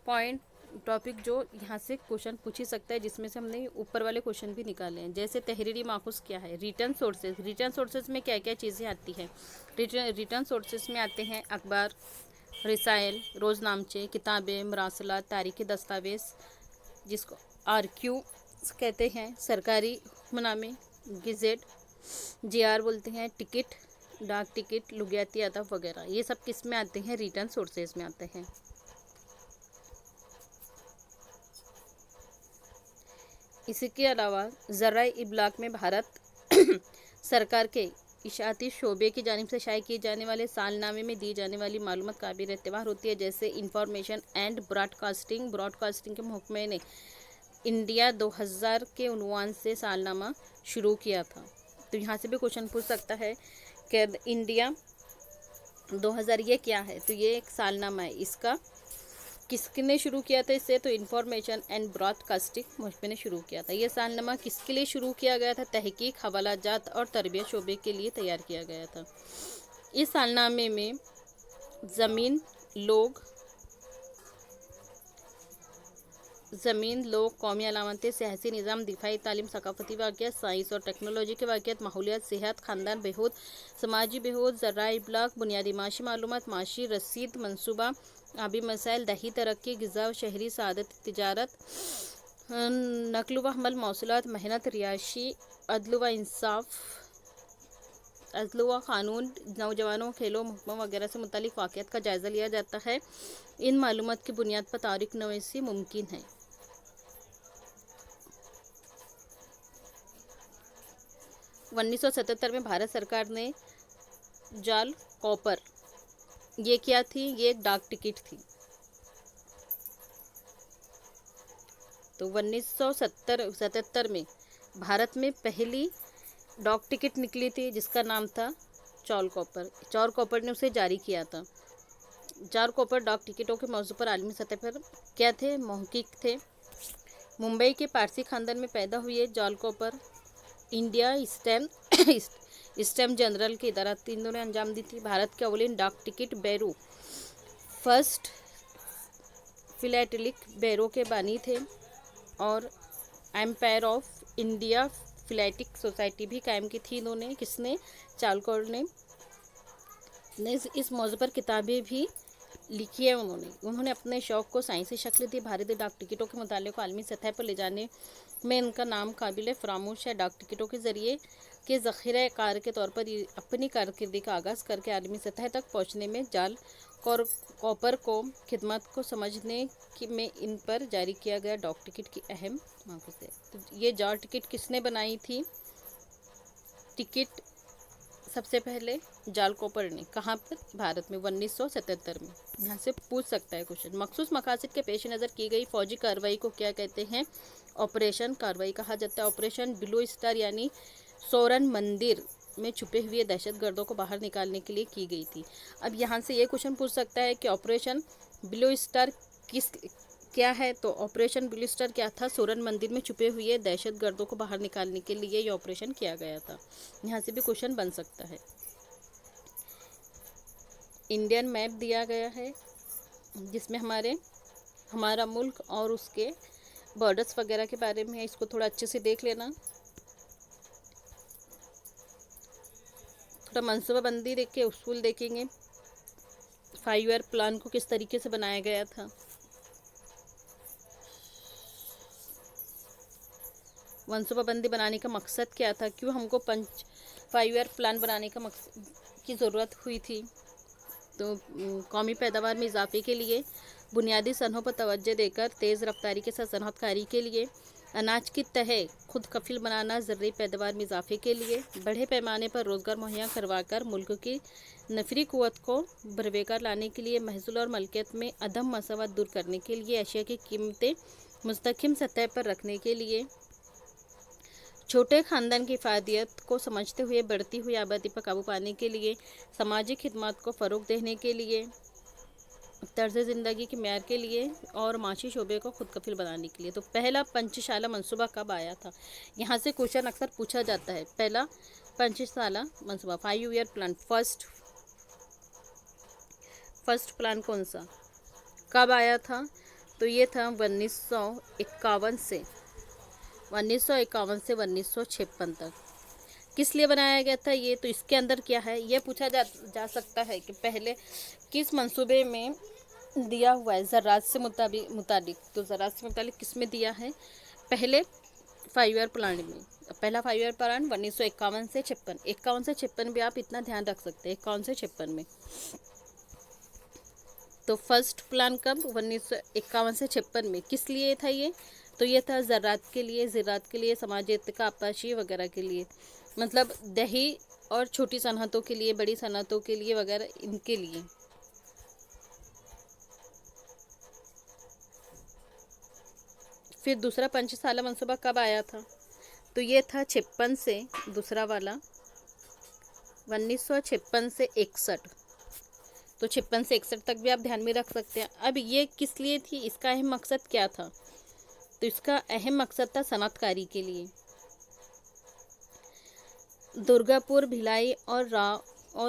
S1: पॉइंट टॉपिक जो यहाँ से क्वेश्चन पूछ ही सकता है, जिसमें से हमने ऊपर वाले क्वेश्चन भी निकाले हैं। जैसे तहरीरी माखूज क्या है? Return sources. रिटर्न सोर्सेज में क्या क्या चीज़ें आती हैं? रिटर्न सोर्सेज में आते हैं अखबार, रसायल, रोज़नामचे, किताबें, मरासला, तारीखी दस्तावेज़ जिसको आरक्यू कहते हैं, सरकारी हुक्मनामे, गेजेट, जीआर बोलते हैं, टिकट, डाक टिकट, लुगियाती अदब वगैरह, ये सब किस में आते हैं? रिटर्न सोर्सेज में आते हैं। इसके अलावा ज़राए इब्लाग में भारत सरकार के इशाती शोबे की जानिब से शाये किए जाने वाले सालनामे में दी जाने वाली मालूमात काबिल एतबार होती है, जैसे इंफॉर्मेशन एंड ब्रॉडकास्टिंग। ब्रॉडकास्टिंग के महकमे ने इंडिया 2000 के उन्वान से सालनामा शुरू किया था। तो यहाँ से भी क्वेश्चन पूछ सकता है कि इंडिया 2000 ये क्या है? तो ये एक सालनामा है। इसका किसने शुरू किया था इसे? तो इंफॉर्मेशन एंड ब्रॉडकास्टिंग महकमे ने शुरू किया था। ये सालनामा किसके लिए शुरू किया गया था? तहकीक, हवालाजात और तरबियत शोबे के लिए तैयार किया गया था। इस सालनामे में ज़मीन, लोग, कौमी अलामतें, सियासी निज़ाम, दिफाई तालीम, सकाफती वाक़ियात, साइंस और टेक्नोलॉजी के वाक़ियात, माहौलियात, सेहत, ख़ानदान बहबूद, समाजी बहबूद, ज़राए इब्लाग, बुनियादी माशी मालूमात, माशी रसीद, मनसूबा, आबी मसाइल, दही तरक्की, ग़िज़ा व शहरी सआदत, तिजारत, नकल व हमल, मौसूलात, मेहनत, रिहायशी, अदल व क़ानून, नौजवानों, खेलों, महकमा वगैरह से मुतालिक वाक़ियात का जायज़ा लिया जाता है। इन मालूमात की बुनियाद पर तारीख़ नवीसी मुमकिन है। 1977 में भारत सरकार ने जाल कॉपर, ये क्या थी? ये एक डाक टिकट थी। तो 1977 में भारत में पहली डाक टिकट निकली थी जिसका नाम था चाल कॉपर। चाल कॉपर ने उसे जारी किया था। चाल कॉपर डाक टिकटों के मौजू पर आलमी सतह पर क्या थे? महक़क़ थे। मुंबई के पारसी ख़ानदान में पैदा हुए जाल कॉपर इंडिया स्टैम्प जनरल की इदारत इन्होंने अंजाम दी थी। भारत के अवलिन डाक टिकट बैरो, फर्स्ट फिलैटेलिक बैरो के बानी थे, और एम्पायर ऑफ इंडिया फिलैटिक सोसाइटी भी कायम की थी इन्होंने। किसने? चालकोर ने इस मौजू पर किताबें भी लिखी है उन्होंने अपने शौक़ को साइंसी शक्ल दी। भारतीय डाक टिकटों के मुताले को आलमी सतह पर ले जाने में इनका नाम काबिल फरामोश है। डाक टिकटों के ज़रिए के ज़ख़ीरा कार के तौर पर अपनी कारकिर्दी का आगाज़ करके आलमी सतह तक पहुँचने में जाल कॉपर को खिदमत को समझने में इन पर जारी किया गया डाक टिकट की अहम माखूज़ है। तो ये जाल टिकट किसने बनाई थी? टिकट सबसे पहले जाल कॉपर ने। कहाँ पर? भारत में 1977 में। यहाँ से पूछ सकता है क्वेश्चन। मखसूस मकासद के पेश नज़र की गई फौजी कार्रवाई को क्या कहते हैं? ऑपरेशन कार्रवाई कहा जाता है। ऑपरेशन ब्लू स्टार यानी सोरन मंदिर में छुपे हुए दहशतगर्दों को बाहर निकालने के लिए की गई थी। अब यहाँ से ये क्वेश्चन पूछ सकता है कि ऑपरेशन ब्लू स्टार क्या है? तो ऑपरेशन ब्लू स्टार क्या था? सोरन मंदिर में छुपे हुए दहशतगर्दों को बाहर निकालने के लिए ये ऑपरेशन किया गया था। यहाँ से भी क्वेश्चन बन सकता है। इंडियन मैप दिया गया है जिसमें हमारा मुल्क और उसके बॉर्डर्स वगैरह के बारे में है। इसको थोड़ा अच्छे से देख लेना। थोड़ा मनसूबाबंदी देख के उसूल देखेंगे। 5 ईयर प्लान को किस तरीके से बनाया गया था। मनसूबाबंदी बनाने का मकसद क्या था? क्यों हमको 5 ईयर प्लान बनाने का की ज़रूरत हुई थी? तो कौमी पैदावार में इजाफे के लिए, बुनियादी सनहों पर तवज्जो देकर तेज़ रफ्तारी के साथ सनअतकारी के लिए, अनाज की तह खुद कफिल बनाना ज़रूरी पैदावार में इजाफे के लिए, बड़े पैमाने पर रोज़गार मुहैया करवाकर मुल्क की नफरी क़ुव्वत को बरवेकार लाने के लिए, महसूल और मलकियत में अदम मसावत दूर करने के लिए, अशिया की कीमतें मुस्तकिम सतह पर रखने के लिए, छोटे खानदान की इफादियत को समझते हुए बढ़ती हुई आबादी पर काबू पाने के लिए, सामाजिक खिदमत को फ़रोग़ देने के लिए, तर्ज ज़िंदगी के मेयार के लिए और माशी शोबे को खुद कफिल बनाने के लिए। तो पहला पंचशाला मंसूबा कब आया था? यहाँ से क्वेश्चन अक्सर पूछा जाता है। पहला पंचशाला मंसूबा 5 ईयर प्लान, फर्स्ट प्लान कौन सा कब आया था? तो ये था 1951 से 1956 तक। किस लिए बनाया गया था ये? तो इसके अंदर क्या है ये पूछा जा सकता है कि पहले किस मंसूबे में दिया हुआ है ज़रात से मुताबिक। तो ज़रात से मुताबिक किस में दिया है? पहले 5 ईयर प्लान में। पहला 5 ईयर प्लान 1951 से 56, 51 से 56 भी आप इतना ध्यान रख सकते हैं, 51 से 56 में। तो फर्स्ट प्लान कब? 1951 से 56 में। किस लिए था ये? तो ये था ज़रात के लिए, समाजियत का आपाशी वगैरह के लिए, मतलब दही और छोटी सनअतों के लिए, बड़ी सनअतों के लिए वगैरह, इनके लिए। फिर दूसरा पंचसाला मंसूबा कब आया था? तो ये था 56 से, दूसरा वाला 1956 से 61। तो 56 से 61 तक भी आप ध्यान में रख सकते हैं। अब ये किस लिए थी, इसका अहम मकसद क्या था? तो इसका अहम मकसद था सनअतकारी के लिए। दुर्गापुर, भिलाई और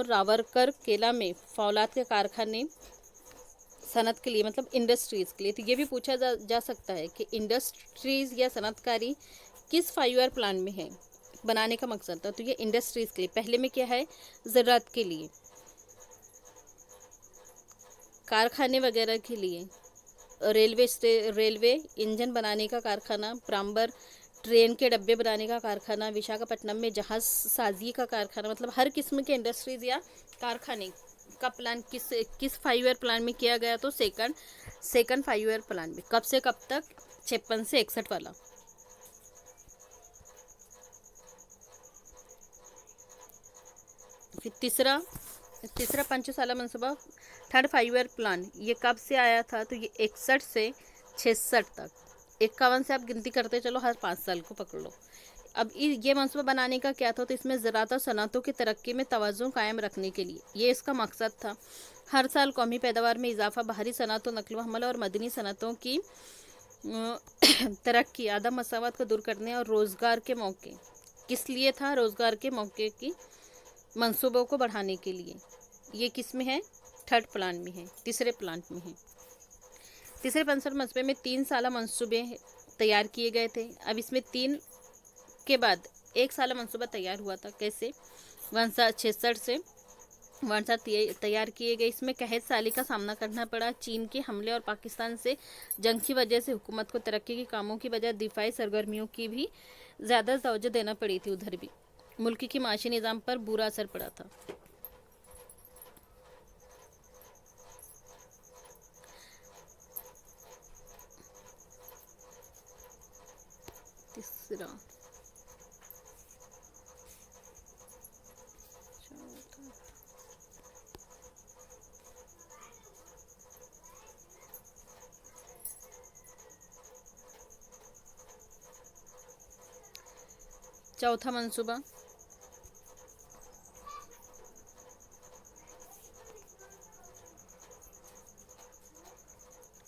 S1: रावरकर केला में फौलाद के कारखाने सनअत के लिए, मतलब इंडस्ट्रीज़ के लिए। तो ये भी पूछा जा सकता है कि इंडस्ट्रीज़ या सनअतकारी किस 5 ईयर प्लान में है, बनाने का मकसद था। तो ये इंडस्ट्रीज़ के लिए। पहले में क्या है? ज़रात के लिए, कारखाने वगैरह के लिए, रेलवे इंजन बनाने का कारखाना, प्रांबर ट्रेन के डब्बे बनाने का कारखाना, विशाखापट्टनम में जहाज़ साजी का कारखाना, मतलब हर किस्म के इंडस्ट्रीज़ या कारखाने का प्लान किस 5 ईयर प्लान में किया गया? तो सेकंड 5 ईयर प्लान में। कब से कब तक? 56 से 61 वाला। फिर तीसरा पंचसाला मंसूबा, थर्ड 5 ईयर प्लान, ये कब से आया था? तो ये 61 से 66 तक। 51 से आप गिनती करते चलो, हर 5 साल को पकड़ लो। अब ये मंसूबा बनाने का क्या था? तो इसमें ज़राअत और सनअतों की तरक्की में तवज़ुन कायम रखने के लिए ये इसका मकसद था। हर साल कौमी पैदावार में इजाफा, बाहरी सनअतों, नकल व हमल और मदनी सनअतों की तरक्की, आदम मसावत को दूर करने और रोज़गार के मौके। किस लिए था? रोज़गार के मौके की मंसूबों को बढ़ाने के लिए। ये किस में है? थर्ड प्लान में है, तीसरे प्लान में है। तीसरे पंचसाला मंसूबे में 3 साला मंसूबे तैयार किए गए थे। अब इसमें 3 के बाद 1 साला मंसूबा तैयार हुआ था। कैसे? 1966 से 19 तैयार किए गए। इसमें कहत साली का सामना करना पड़ा। चीन के हमले और पाकिस्तान से जंग की वजह से हुकूमत को तरक्की के कामों की बजाय दिफाई सरगर्मियों की भी ज़्यादा तवज्जो देना पड़ी थी। उधर भी मुल्क की माशी निज़ाम पर बुरा असर पड़ा था। तीसरा, चौथा मंसूबा,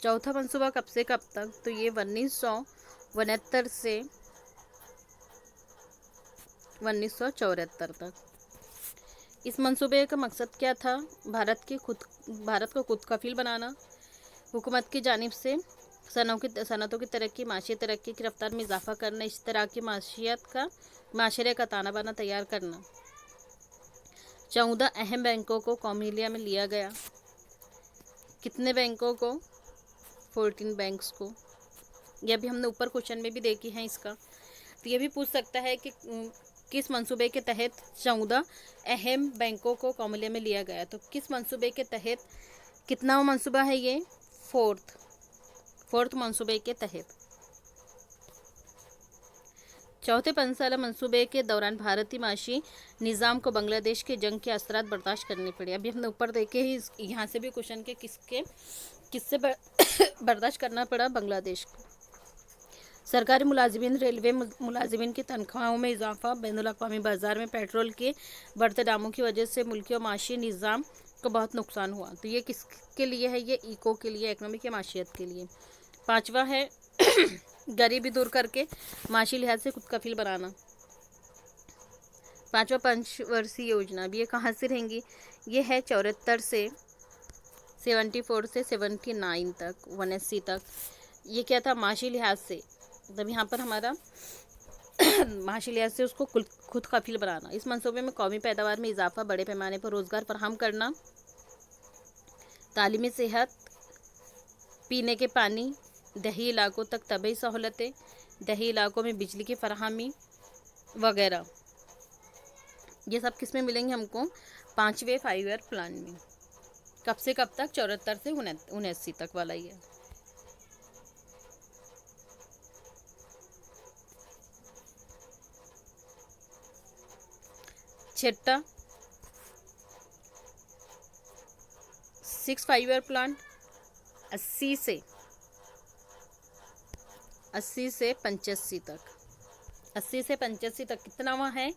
S1: चौथा मंसूबा कब से कब तक? तो ये 1969 से 1974 तक। इस मंसूबे का मकसद क्या था? भारत को खुद कफील बनाना, हुकूमत की जानिब से सनअतों की तरक्की, माशी तरक्की की रफ्तार में इजाफा करना, इस तरह की माशरे का ताना बाना तैयार करना। 14 अहम बैंकों को कौमिलिया में लिया गया। कितने बैंकों को? 14 बैंक्स को। यह भी हमने ऊपर क्वेश्चन में भी देखी है इसका। तो ये भी पूछ सकता है कि किस मंसूबे के तहत 14 अहम बैंकों को कौमिलिया में लिया गया। तो किस मंसूबे के तहत? कितना मंसूबा है ये? फोर्थ मंसूबे के तहत। चौथे पंचसाला मंसूबे के दौरान भारतीय माशी निज़ाम को बांग्लादेश के जंग के असरात बर्दाश्त करने पड़े। अभी हमने ऊपर देखे ही, यहाँ से भी क्वेश्चन के किससे बर्दाश्त करना पड़ा? बांग्लादेश को। सरकारी मुलाजिमीन, रेलवे मुलाजिमीन की तनख्वाहों में इजाफा, बैनुल-अक़वामी बाज़ार में पेट्रोल के बढ़ते दामों की वजह से मुल्की और माशी निज़ाम को बहुत नुकसान हुआ। तो ये किसके लिए है? ये इको के लिए, इकोनॉमिक या माशियत के लिए। पाँचवा है गरीबी दूर करके माशी लिहाज से खुद कफील बनाना। पाँचवा पंचवर्षीय योजना। अब ये कहाँ से रहेंगी? ये है 74 से 74 से 79 तक, 79 तक। ये क्या था? माशी लिहाज से, तब यहाँ पर हमारा माशी लिहाज से उसको खुद कफील बनाना। इस मंसूबे में कौमी पैदावार में इजाफा, बड़े पैमाने पर रोज़गार फराहम करना, तालीमी सेहत, पीने के पानी, देही इलाकों तक तबी सहूलतें, देही इलाकों में बिजली की फराहमी वगैरह, ये सब किस में मिलेंगे हमको? 5वें 5 ईयर प्लान में। कब से कब तक? 74 से 79 तक वाला ही है। छठा 6 5 ईयर प्लान 80 से 85 तक। 80 से 85 तक कितना वहाँ है?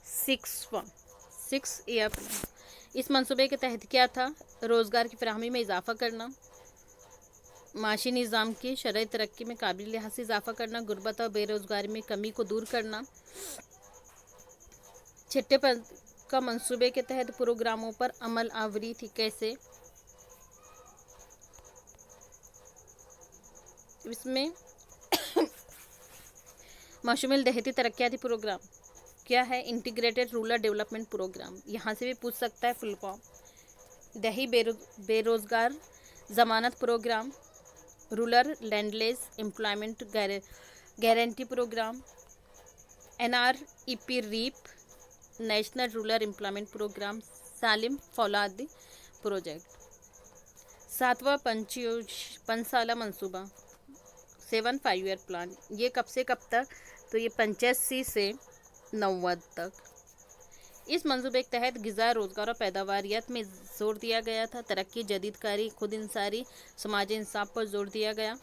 S1: 6 ईयर प्लान। इस मंसूबे के तहत क्या था? रोज़गार की फराहमी में इजाफा करना, माशी निज़ाम की शरई तरक्की में काबिल लिहाज से इजाफा करना, गुर्बत और बेरोज़गारी में कमी को दूर करना। छठे पद का मंसूबे के तहत प्रोग्रामों पर अमल आवरी थी। कैसे? इसमें मशमूल देहाती तरक्याती प्रोग्राम क्या है? Integrated rural development program. यहाँ से भी पूछ सकता है फुल फॉर्म। देही बेरोज़गार ज़मानत programme, rural landless employment guarantee programme, NREP रीप, नेशनल रूरल एम्प्लॉयमेंट प्रोग्राम, सालिम फौलादी प्रोजेक्ट। 7वां पंचसाला मंसूबा 7 5 ईयर प्लान। ये कब से कब तक? तो ये 85 से 90 तक। इस मंसूबे के तहत ग़िज़ा, रोज़गार और पैदावारियत में जोर दिया गया था। तरक्की, जदीदकारी, खुद इंसारी, समाजी इंसाफ पर जोर दिया गया।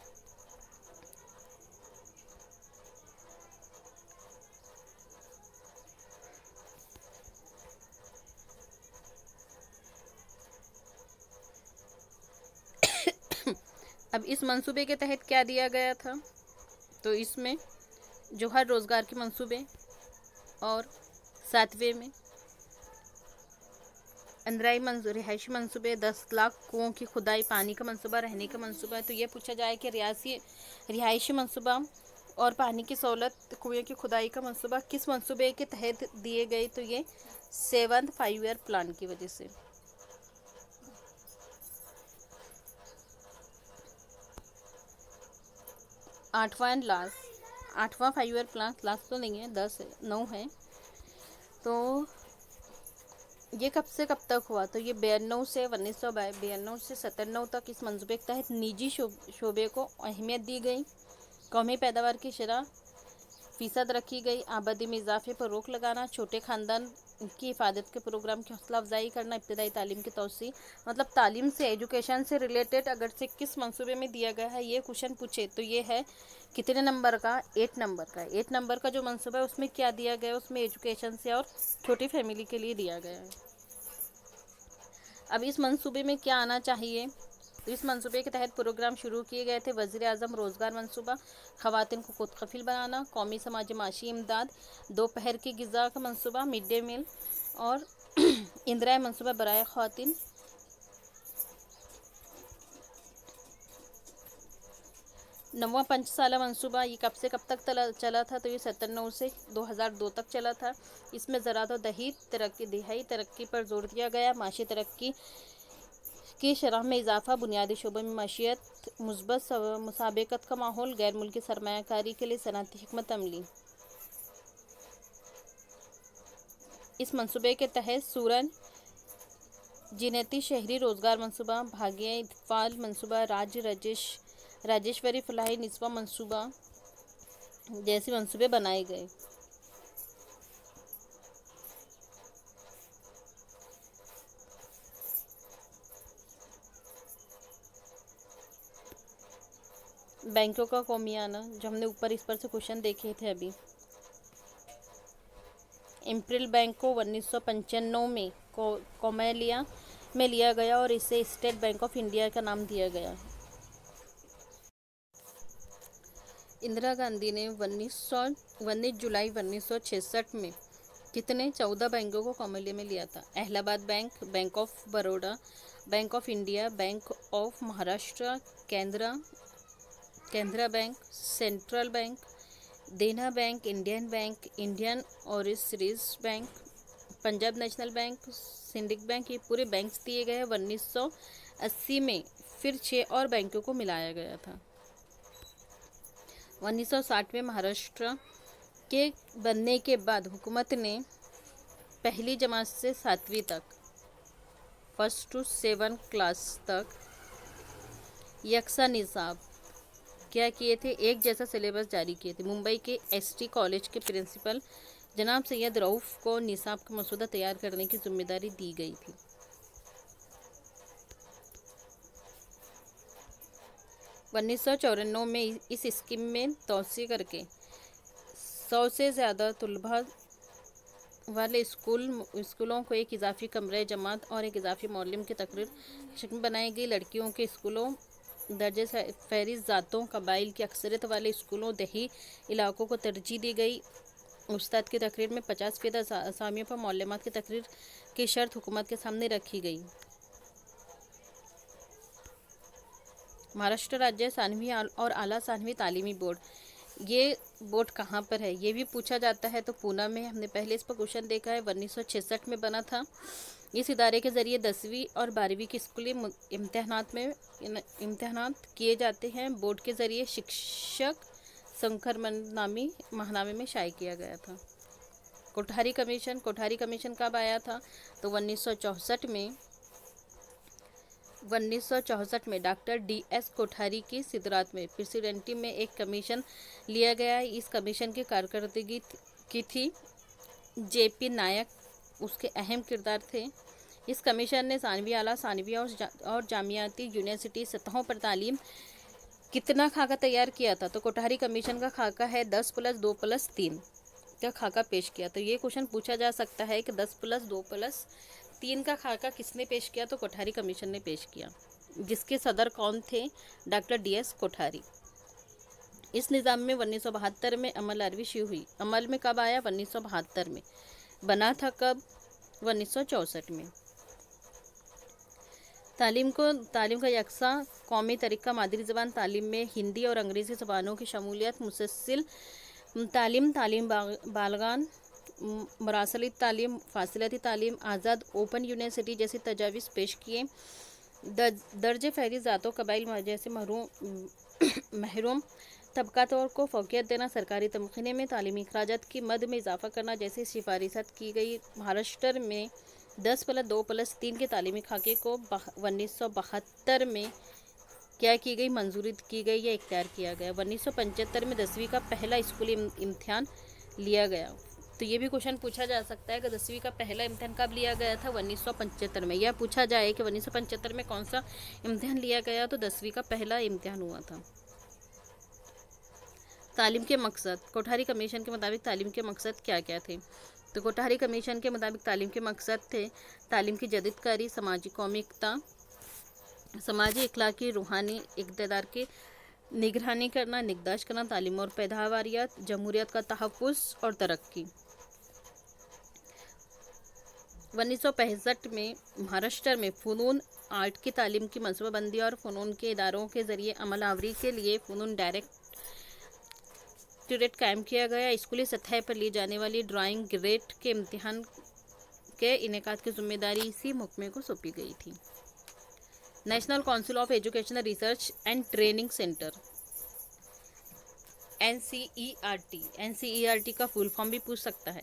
S1: अब इस मंसूबे के तहत क्या दिया गया था? तो इसमें जोहर रोज़गार के मंसूबे, और 7वें में अंदराई रिहायशी मंसूबे, 10 लाख कुओं की खुदाई, पानी का मंसूबा, रहने का मंसूबा। तो ये पूछा जाए कि रिहायशी मंसूबा और पानी की सहूलत, कुएं की खुदाई का मंसूबा किस मंसूबे के तहत दिए गए? तो ये 7 5 ईयर प्लान की वजह से। आठवां 5 ईयर प्लान, लास्ट तो नहीं है, 10 है, 9 है। तो ये कब से कब तक हुआ? तो ये 92 से 1992 से 97 तक इस मंसूबे के तहत निजी शोबे को अहमियत दी गई। कौमी पैदावार की शरह फ़ीसद रखी गई। आबादी में इजाफे पर रोक लगाना, छोटे ख़ानदान की हिफाजत के प्रोग्राम की हौसला अफजाई करना, इब्तदाई तालीम की तोसी। मतलब तालीम से, एजुकेशन से रिलेटेड अगर से किस मंसूबे में दिया गया है, ये क्वेश्चन पूछे तो ये है कितने नंबर का? 8 नंबर का। 8 नंबर का जो मंसूबा है उसमें क्या दिया गया है? उसमें एजुकेशन से और छोटी फैमिली के लिए दिया गया है। अब इस मंसूबे में क्या आना चाहिए? इस मंसूबे के तहत प्रोग्राम शुरू किए गए थे। वज़ीर आज़म रोज़गार मंसूबा, ख़वातीन को खुद कफील बनाना, कौमी समाजी माशी इमदाद, दोपहर की ग़िज़ा का मंसूबा, मिड डे मील, और इंदिरा मंसूबा बराए ख़वातीन। नौवां पंचसाला मंसूबा, ये कब से कब तक चला था? तो ये 97 से 2002 तक चला था। इसमें ज़राअत और दिहाई तरक्की पर जोर दिया गया। माशी तरक्की की शरह में इजाफा, बुनियादी शोबे में माशियत, मुस्बत मुसाबकत का माहौल, गैर मुल्की सरमायाकारी के लिए सनअती हिकमत अमली। इस मंसूबे के तहत सूरन जिनती शहरी रोज़गार मंसूबा, भाग्य इत्फाल मंसूबा, राजेश्वरी फलाही निस्वा मंसूबा जैसे मंसूबे बनाए गए। बैंकों का कौमियाना, जो हमने ऊपर इस पर से क्वेश्चन देखे थे अभी। इम्पीरियल बैंक को 1995 में कोमेलिया में लिया गया और इसे स्टेट बैंक ऑफ इंडिया का नाम दिया गया। इंदिरा गांधी ने 19 जुलाई 1966 में कितने 14 बैंकों को कोमेलिया में लिया था? Allahabad bank, bank of Baroda, bank of India, bank of Maharashtra, Canara bank, central bank, Dena bank, Indian bank, Indian overseas bank, Punjab national bank, syndicate bank. ये पूरे बैंक्स दिए गए हैं। 1980 में फिर 6 और बैंकों को मिलाया गया था। 1960 में महाराष्ट्र के बनने के बाद हुकूमत ने पहली जमात से 7वीं तक, 1st to 7th क्लास तक यकसा निसाब क्या किए थे? एक जैसा सिलेबस जारी किए थे। मुंबई के ST कॉलेज के प्रिंसिपल जनाब सैयद रऊफ़ को निसाब का मसूदा तैयार करने की जिम्मेदारी दी गई थी। उन्नीस सौ 1994 में इस स्कीम में तोसी करके 100 से ज़्यादा तलबा वाले स्कूलों को एक इजाफी कमरे जमात और एक इजाफी मौलम की तकरीर शक्ल बनाई गई। लड़कियों के स्कूलों, दर्जे फहरिस्त ज़ातों, कबाइल की अक्सरियत वाले स्कूलों, देही इलाकों को तरजीह दी गई। उस्ताद की तकरीर में 50% असामियों पर मौलमात की तकरीर की शर्त हुकूमत के सामने रखी गई। महाराष्ट्र राज्य सानवी और आला सानवी तालीमी बोर्ड, ये बोर्ड कहाँ पर है? ये भी पूछा जाता है। तो पूना में, हमने पहले इस पर क्वेश्चन देखा है। 1966 में बना था। इस इदारे के ज़रिए 10वीं और 12वीं के स्कूली इम्तहानात किए जाते हैं। बोर्ड के ज़रिए शिक्षक संकरमनामी महानामे में शाये किया गया था। कोठारी कमीशन कब आया था? तो 1964 में डॉक्टर DS कोठारी की सिदरात में प्रेसिडेंटी में एक कमीशन लिया गया। इस कमीशन की कारकर्दगी की थी JP नायक, उसके अहम किरदार थे। इस कमीशन ने सानवी, आला सानवी और जामियाती यूनिवर्सिटी सतहों पर तालीम कितना खाका तैयार किया था? तो कोठारी कमीशन का खाका है 10+2+3 का खाका पेश किया। तो ये क्वेश्चन पूछा जा सकता है कि 10+2+3 का खाका किसने पेश किया? तो कोठारी कमीशन ने पेश किया, जिसके सदर कौन थे? Doctor DS Kothari. इस निज़ाम में 1972 में अमल आरवी हुई। अमल में कब आया? 1972 में। बना था कब? 1964 में। तालीम का यकसा कौमी तरीका मादरी ज़बान तालीम में हिंदी और अंग्रेज़ी ज़बानों की शमूलियत, मुसलसल तालीम बालगान, मरासली तालीम, फासिलती तालीम, आज़ाद ओपन यूनिवर्सिटी जैसी तजावीज़ पेश किए। दर्जे फहरिस्त ज़ातों, कबाइल जैसे महरूम तबकातों को फ़ौक़ियत देना, सरकारी तमख़ीने में तालीमी अखराजात की मद में इजाफ़ा करना जैसी सिफारिशात की गई। महाराष्ट्र में 10+2+3 के तालीमी खाके को 1972 में क्या की गई? मंजूरी की गई या इख्तियार किया गया। 1975 में 10वीं का पहला स्कूली इम्तिहान लिया गया। तो ये भी क्वेश्चन पूछा जा सकता है कि 10वीं का पहला इम्तिहान कब लिया गया था? 1975 में। यह पूछा जाए कि 1975 में कौन सा इम्तिहान लिया गया? तो 10वीं का पहला इम्तिहान हुआ था। तालीम के मकसद, कोठारी कमीशन के मुताबिक तालीम के मकसद क्या क्या थे? तो कोठारी कमीशन के मुताबिक तालीम के मकसद थे तालीम की जदीदकारी, समाजी कौमी एकता, समाजी इखलाकी रूहानी इक़्तिदार की निगरानी करना, निगहदाश्त करना, तालीम और पैदावारियत, जमहूरियत का तहफ़्फ़ुज़ और तरक्की। 1965 में महाराष्ट्र में फ़नून आर्ट की तालीम की मनसूबाबंदी और फ़नून के इदारों के ज़रिए अमल आवरी के लिए फ़नून डायरेक्टरेट कायम किया गया। स्कूली सतह पर ली जाने वाली ड्राइंग ग्रेड के इम्तिहान के इनेकाद की जिम्मेदारी इसी महकमे को सौंपी गई थी। National council of educational research and training centre, NCERT का फुल फॉर्म भी पूछ सकता है।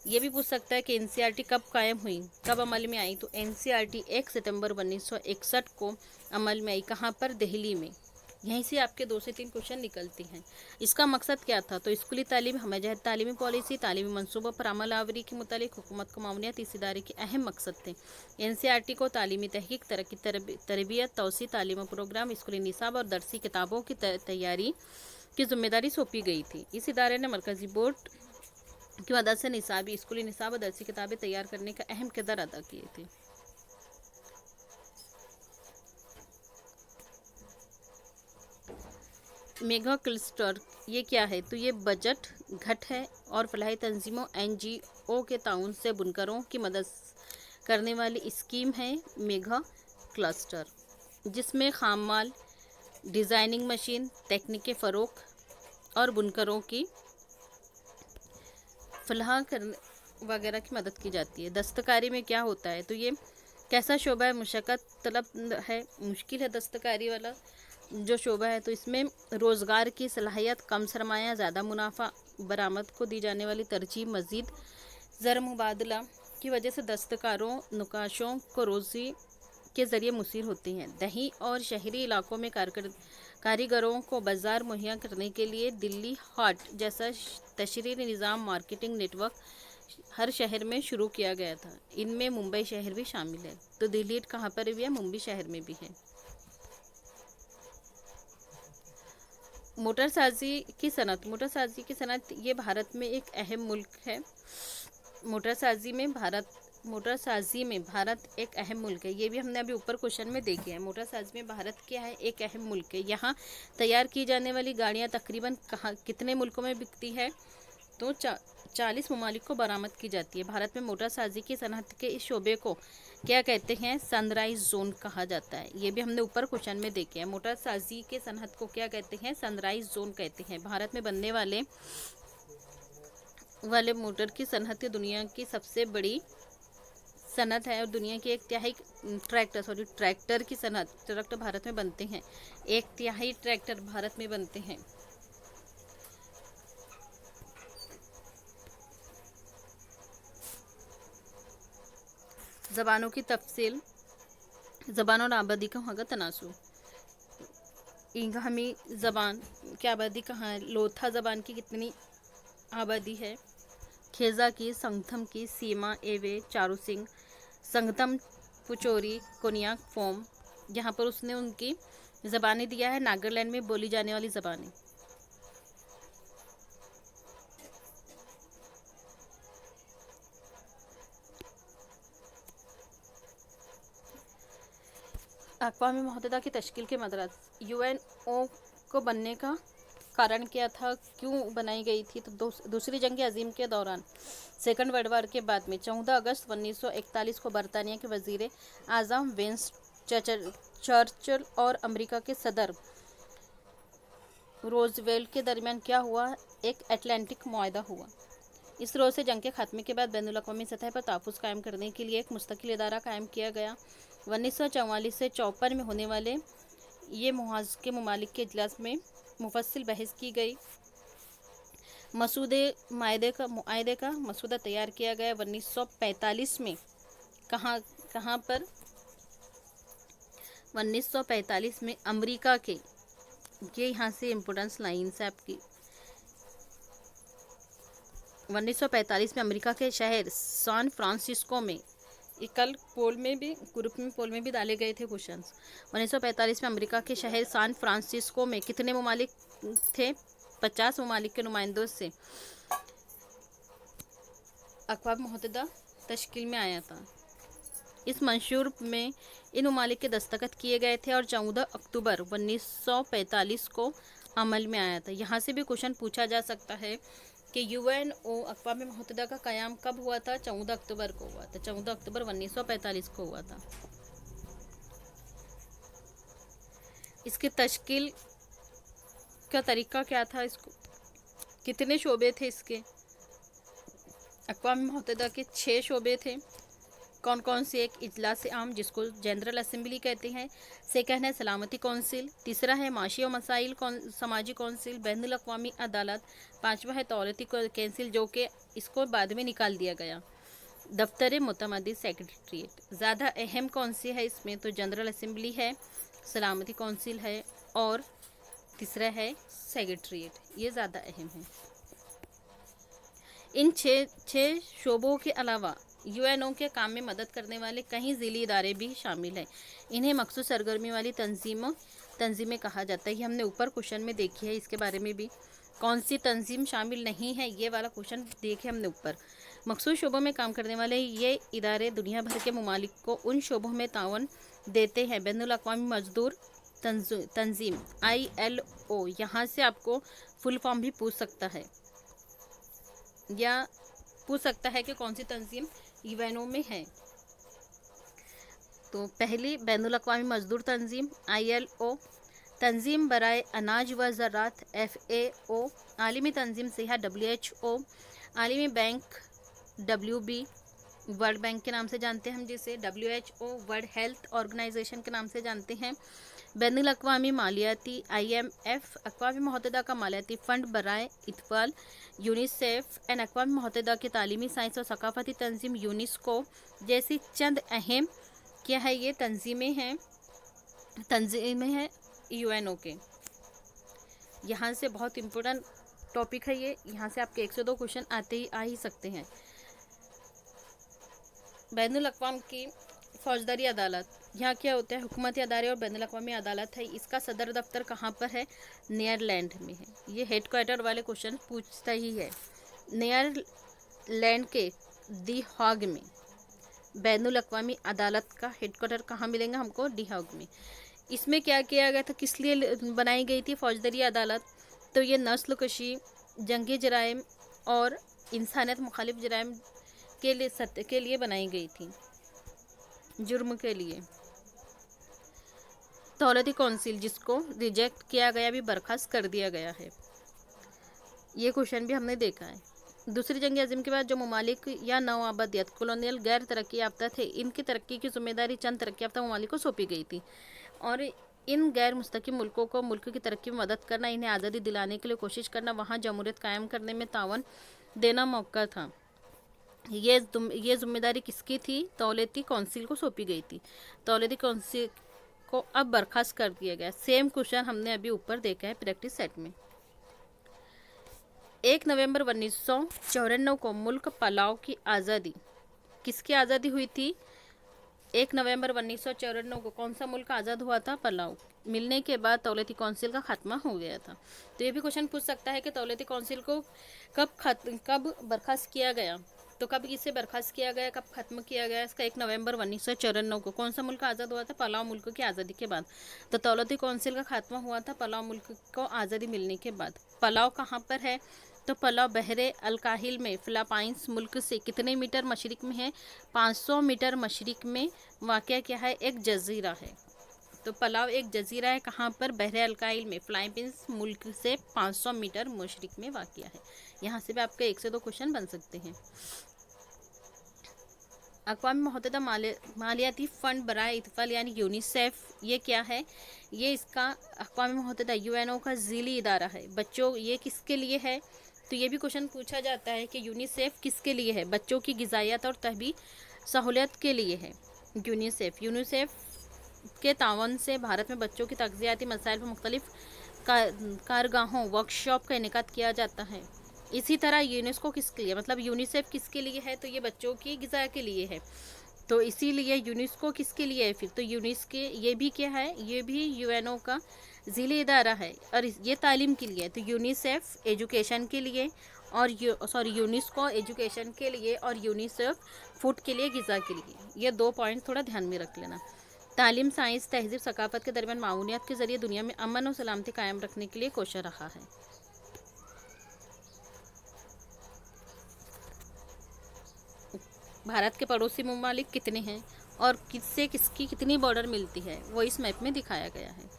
S1: ये भी पूछ सकता है कि NCERT कब कायम हुई, कब अमल में आई? तो NCERT 1 सितंबर 1961 को अमल में आई। कहाँ पर? दिल्ली में। यहीं से आपके 2 से 3 क्वेश्चन निकलते हैं। इसका मकसद क्या था? तो स्कूली तालीम, हमजहत तालीमी पॉलिसी, तालीमी मनसूबों पर अमल आवरी के मुतालिक हुकूमत को मामूलियात इस इदारे के अहम मकसद थे। एनसीईआरटी को तालीमी तहकीक, तरक्की, तरबियत, तौसी, तालीमी प्रोग्राम, स्कूली निसाब और दरसी किताबों की तैयारी की जिम्मेदारी सौंपी गई थी। इस इदारे ने मरकजी बोर्ड की मदद से स्कूली निसाब और दरसी किताबें तैयार करने का अहम किरदार अदा किए थे। मेगा क्लस्टर ये क्या है? तो ये बजट घट है और फलाही तंजीमों NGO के ताउन से बुनकरों की मदद करने वाली स्कीम है मेगा क्लस्टर, जिसमें खाम माल, डिज़ाइनिंग मशीन, तकनीक फ़रोग और बुनकरों की फलाह करने वगैरह की मदद की जाती है। दस्तकारी में क्या होता है? तो ये कैसा शोबा है? मुशक्क़त तलब है, मुश्किल है दस्तकारी वाला जो शोबा है। तो इसमें रोज़गार की सलाहियत, कम सरमाया, ज़्यादा मुनाफा, बरामद को दी जाने वाली तरजीह, मज़ीद ज़र मुबादला की वजह से दस्तकारों, नक्काशों को रोज़ी के ज़रिए मुसीर होती हैं। दही और शहरी इलाकों में कारीगरों को बाज़ार मुहैया करने के लिए दिल्ली हाट जैसा तशरीरी निज़ाम, मार्केटिंग नेटवर्क हर शहर में शुरू किया गया था। इनमें मुंबई शहर भी शामिल है। तो दिल्ली हाट कहाँ पर भी है? मुंबई शहर में भी है। मोटरसाजी की सनत ये भारत में एक अहम मुल्क है। मोटरसाजी में भारत एक अहम मुल्क है। ये भी हमने अभी ऊपर क्वेश्चन में देखे हैं। मोटरसाजी में भारत क्या है? एक अहम मुल्क है। यहाँ तैयार की जाने वाली गाड़ियाँ तकरीबन कितने मुल्कों में बिकती है? तो 40 ममालिक को बरामद की जाती है। भारत में मोटरसाजी की सनत के इस शोबे को क्या कहते हैं? सनराइज जोन कहा जाता है। ये भी हमने ऊपर क्वेश्चन में देखे हैं। मोटरसाजी के सनत को क्या कहते हैं? सनराइज जोन कहते हैं। भारत में बनने वाले मोटर की सनत दुनिया की सबसे बड़ी सनत है और दुनिया की 1/3 ट्रैक्टर की सनत, ट्रैक्टर भारत में बनते हैं। 1/3 ट्रैक्टर भारत में बनते हैं। ज़बानों की तफसील, ज़बान और आबादी का वहाँ का तनासुब। इंघामी ज़बान की आबादी कहाँ है? लोथा ज़बान की कितनी आबादी है? खेजा की, संगथम की, सीमा, एवे, चारूसिंग, संगतम, पुचोरी, कोनियाक, फोम। यहाँ पर उसने उनकी ज़बानें दिया है, नागालैंड में बोली जाने वाली ज़बानें। अक़वाम मुत्तहिदा की तश्कील के मदरस, UNO को बनने का कारण क्या था? क्यों बनाई गई थी? तो दूसरी जंग अज़ीम के दौरान, सेकंड वर्ल्ड वार के बाद में 14 अगस्त 1941 को बरतानिया के वज़ीर आज़म विंस्टन चर्चिल और अमेरिका के सदर रोज़वेल्ट के दरमियान क्या हुआ? एक अटलांटिक मुआहदा हुआ। इस रोज़ से जंग के खात्मे के बाद बैनुल अक़वामी सतह पर तहफ़्फ़ुज़ कायम करने के लिए एक मुस्तकिल इदारा कायम किया गया। 1944 से 54 में होने वाले ये मुआहज़े के ममालिक के इजलास में मुफस्सिल बहस की गई। मुआहदे का मसूदा तैयार किया गया 1945 में। कहाँ पर? 1945 में अमेरिका के, ये यहाँ से इम्पोर्टेंस लाइन्स है आपकी। 1945 में अमेरिका के शहर सैन फ्रांसिस्को में, कल पोल में भी, ग्रुप में पोल में भी डाले गए थे क्वेश्चंस। 1945 में अमेरिका के शहर सैन फ्रांसिस्को में कितने ममालिक थे? 50 ममालिक के नुमाइंदों से अक़वाम मुत्तहिदा तश्कील में आया था। इस मंशूर में इन ममालिक के दस्तखत किए गए थे और 14 अक्टूबर 1945 को अमल में आया था। यहाँ से भी क्वेश्चन पूछा जा सकता है कि UNO अक़वाम मुत्तहिदा का क़याम कब हुआ था? 14 अक्टूबर को हुआ था। 14 अक्टूबर 1945 को हुआ था। इसकी तश्कील का तरीका क्या था? इसको कितने शोबे थे इसके? अक़वाम मुत्तहिदा के 6 शोबे थे। कौन कौन से? एक इजलास आम जिसको जनरल असेंबली कहते हैं, सेकंड है सलामती कौंसिल, तीसरा है माशी और मसाइल समाजी कौंसिल, बैनुल अक़वामी अदालत, पांचवा है दौलती कौंसिल जो कि इसको बाद में निकाल दिया गया, दफ्तर मुतमदी सेक्रेटरीट। ज़्यादा अहम कौन सी है इसमें? तो जनरल असेंबली है, सलामती कौंसिल है और तीसरा है सेक्रेटरीट, ये ज़्यादा अहम है। इन छः शोबों के अलावा यूएनओ के काम में मदद करने वाले कई ज़िली इदारे भी शामिल हैं। इन्हें मखसूस सरगर्मी वाली तंजीमें कहा जाता है। ये हमने ऊपर क्वेश्चन में देखी है, इसके बारे में भी कौन सी तंजीम शामिल नहीं है, ये वाला क्वेश्चन देखे हमने ऊपर। मखसूस शोबों में काम करने वाले ये इदारे दुनिया भर के ममालिक को उन शोबों में तावन देते हैं। बैनुल अक़वामी मजदूर तंजीम ILO, यहाँ से आपको फुल फॉर्म भी पूछ सकता है या पूछ सकता है कि कौन सी तंजीम यूएनओ में है। तो पहली बैनुल अक़वामी मजदूर तंजीम ILO, तंजीम बराए अनाज व ज़रात FAO, आलमी तंजीम सेहत WHO, आलमी बैंक WB, वर्ल्ड बैंक के नाम से जानते हैं हम जिसे, WHO वर्ल्ड हेल्थ ऑर्गेनाइजेशन के नाम से जानते हैं, बैनुल अक़वामी मालियाती IMF, अक़वामी मुत्तहिदा का मालियाती फ़ंड बराए इत्फ़ाल यूनिसेफ एंड अक़वामी मुत्तहिदा की तालीमी साइंस और सकाफ़ती तंजीम यूनेस्को जैसी चंद अहम क्या है ये तंजीमें हैं यूएनओ के। यहाँ से बहुत इम्पोर्टेंट टॉपिक है ये, यहाँ से आपके 1 से 2 क्वेश्चन आ ही सकते हैं। बैनुल अक़वाम की फौजदारी अदालत, यहाँ क्या होता है, हुकूमती अदारे और बैनुल अक़वामी अदालत है। इसका सदर दफ्तर कहाँ पर है, नीदरलैंड में है। ये हेड क्वार्टर वाले क्वेश्चन पूछता ही है। नीदरलैंड के दी हाग में बैनुल अक़वामी अदालत का हेड क्वार्टर कहाँ मिलेगा हमको, दी हाग में। इसमें क्या किया गया था, किस लिए बनाई गई थी फौजदारी अदालत, तो ये नस्ल कशी, जंगी जराइम और इंसानियत मुखालिफ जराइम के लिए बनाई गई थी, जुर्म के लिए। दौलती कौंसिल जिसको रिजेक्ट किया गया, भी बर्खास्त कर दिया गया है। ये क्वेश्चन भी हमने देखा है। दूसरी जंग अज़ीम के बाद जो ममालिक या नौआबादियत कॉलोनियल गैर तरक्की याफ्ता थे, इनकी तरक्की की जिम्मेदारी चंद तरक्की याफ्ता ममालिक को सौंपी गई थी और इन गैर मुस्तकिल मुल्कों को मुल्क की तरक्की में मदद करना, इन्हें आज़ादी दिलाने के लिए कोशिश करना, वहाँ जमहूरियत कायम करने में तावन देना मौका था। ये जिम्मेदारी किसकी थी, दौलती कौंसिल को सौंपी गई थी। दौलती कौंसिल को अब बर्खास्त कर दिया गया। सेम क्वेश्चन हमने अभी ऊपर देखा है प्रैक्टिस सेट में। 1 नवंबर 1954 को मुल्क पलाव की आज़ादी, किसकी आज़ादी हुई थी, 1 नवंबर 1954 को कौन सा मुल्क आज़ाद हुआ था, पलाव। मिलने के बाद दौलती कौंसिल का खात्मा हो गया था। तो ये भी क्वेश्चन पूछ सकता है कि दौलती कौंसिल को कब बर्खास्त किया गया, तो कब इसे बर्खास्त किया गया, कब खत्म किया गया। इसका 1 नवंबर 1954 को। कौन सा मुल्क आज़ाद हुआ था, पलाव मुल्क की आज़ादी के बाद। तो दौलती कौंसिल का खात्मा हुआ था पलाव मुल्क को आज़ादी मिलने के बाद। पलाव कहाँ पर है, तो पलाव बहरे अलकाहिल में फिलीपाइंस मुल्क से कितने मीटर मशरिक में है, 500 मीटर मशरिक में वाक़या क्या है, एक जजीरा है। तो पलाव एक जजीरा है, कहाँ पर, बहरे अलकाहिल में, फिलीपाइंस मुल्क से 500 मीटर मशरिक में वाक़या है। यहाँ से भी आपके 1 से 2 क्वेश्चन बन सकते हैं। अक़वामी मुत्तहिदा मालियाती फ़ंड बराए इत्फ़ाल यानी यूनिसेफ, ये क्या है, ये इसका अक़वामी मुत्तहिदा यूएनओ का ज़िली इदारा है। बच्चों, ये किसके लिए है, तो ये भी क्वेश्चन पूछा जाता है कि यूनिसेफ किसके लिए है, बच्चों की ग़िज़ाइयत और तहबी सहूलियत के लिए है। यूनिसेफ के तावन से भारत में बच्चों की तग़ज़ियाती मसाइल पर मुख्तलिफ़ कारगाहों वर्कशॉप का इनेकाद किया जाता है। इसी तरह यूनेस्को किसके लिए, मतलब यूनिसेफ किसके लिए है, तो ये बच्चों की ग़िज़ा के लिए है। तो इसीलिए यूनेस्को किसके लिए है फिर, तो यूनेस्को ये भी क्या है, ये भी यूएनओ का ज़िली इदारा है और ये तालीम के लिए है। तो यूनिसेफ एजुकेशन के लिए और यूनेस्को एजुकेशन के लिए और यूनिसेफ फूड के लिए, ग़िज़ा के लिए। ये 2 पॉइंट थोड़ा ध्यान में रख लेना। तालीम, साइंस, तहज़ीब, सकाफ़त के दरमियान माऊनियत के ज़रिए दुनिया में अमन और सलामती कायम रखने के लिए कोशिश रहा है। भारत के पड़ोसी ममालिक कितने हैं और किससे किसकी कितनी बॉर्डर मिलती है, वो इस मैप में दिखाया गया है।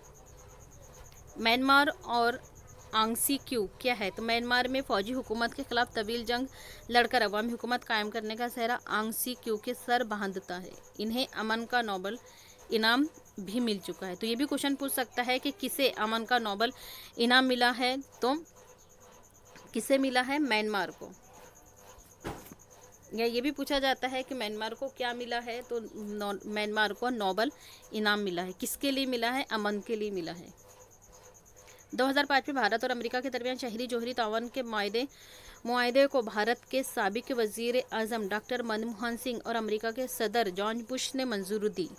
S1: म्यांमार और आंग सी क्यू क्या है, तो म्यांमार में फ़ौजी हुकूमत के ख़िलाफ़ तवील जंग लड़कर अवामी हुकूमत कायम करने का सहरा आंग सी क्यू के सर बांधता है। इन्हें अमन का नोबल इनाम भी मिल चुका है। तो ये भी क्वेश्चन पूछ सकता है कि किसे अमन का नोबल इनाम मिला है, तो किसे मिला है, म्यांमार को। या ये भी पूछा जाता है कि म्यांमार को क्या मिला है, तो म्यांमार को नोबल इनाम मिला है। किसके लिए मिला है, अमन के लिए मिला है। 2005 में भारत और अमेरिका के दरमियान शहरी जोहरी ताउन के मुआहदे को भारत के साबिक वजीर आज़म डॉक्टर मनमोहन सिंह और अमेरिका के सदर जॉर्ज बुश ने मंजूरी दी।